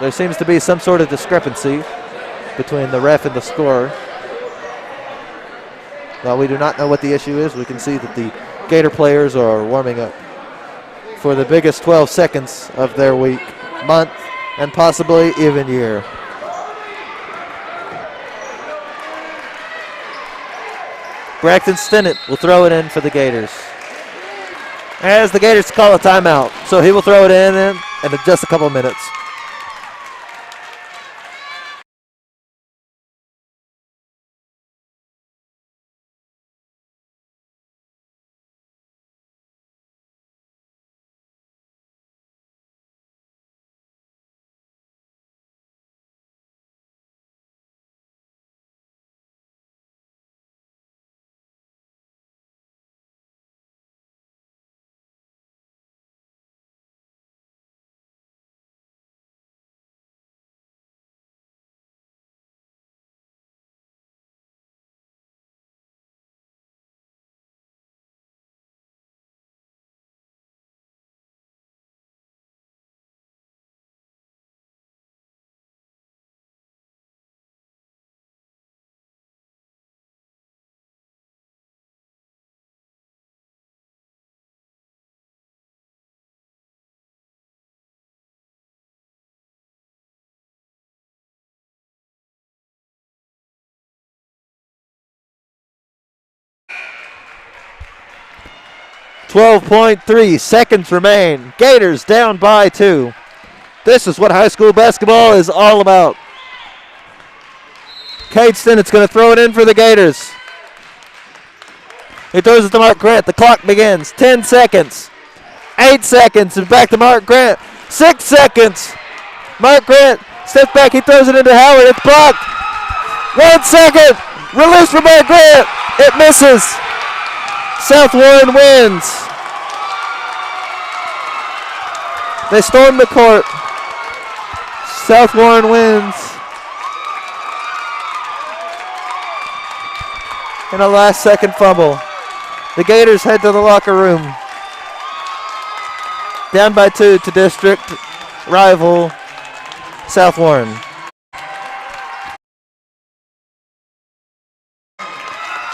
There seems to be some sort of discrepancy between the ref and the scorer. While we do not know what the issue is, we can see that the Gator players are warming up for the biggest 12 seconds of their week, month, and possibly even year. Braxton Stinnett will throw it in for the Gators. As the Gators call a timeout, so he will throw it in just a couple minutes. 12.3 seconds remain. Gators down by 2. This is what high school basketball is all about. Cade Stinnet's going to throw it in for the Gators. He throws it to Mark Grant. The clock begins. 10 seconds. 8 seconds. And back to Mark Grant. 6 seconds. Mark Grant steps back. He throws it into Howard. It's blocked. 1 second. Release from Mark Grant. It misses. South Warren wins. They storm the court. South Warren wins. In a last second fumble. The Gators head to the locker room. Down by 2 to district rival South Warren.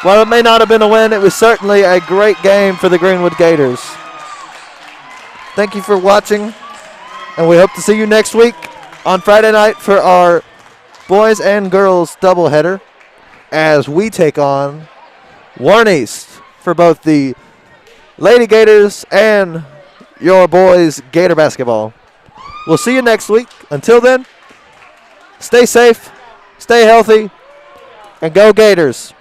While it may not have been a win, it was certainly a great game for the Greenwood Gators. Thank you for watching, and we hope to see you next week on Friday night for our boys and girls doubleheader as we take on Warren East for both the Lady Gators and your boys Gator basketball. We'll see you next week. Until then, stay safe, stay healthy, and go Gators.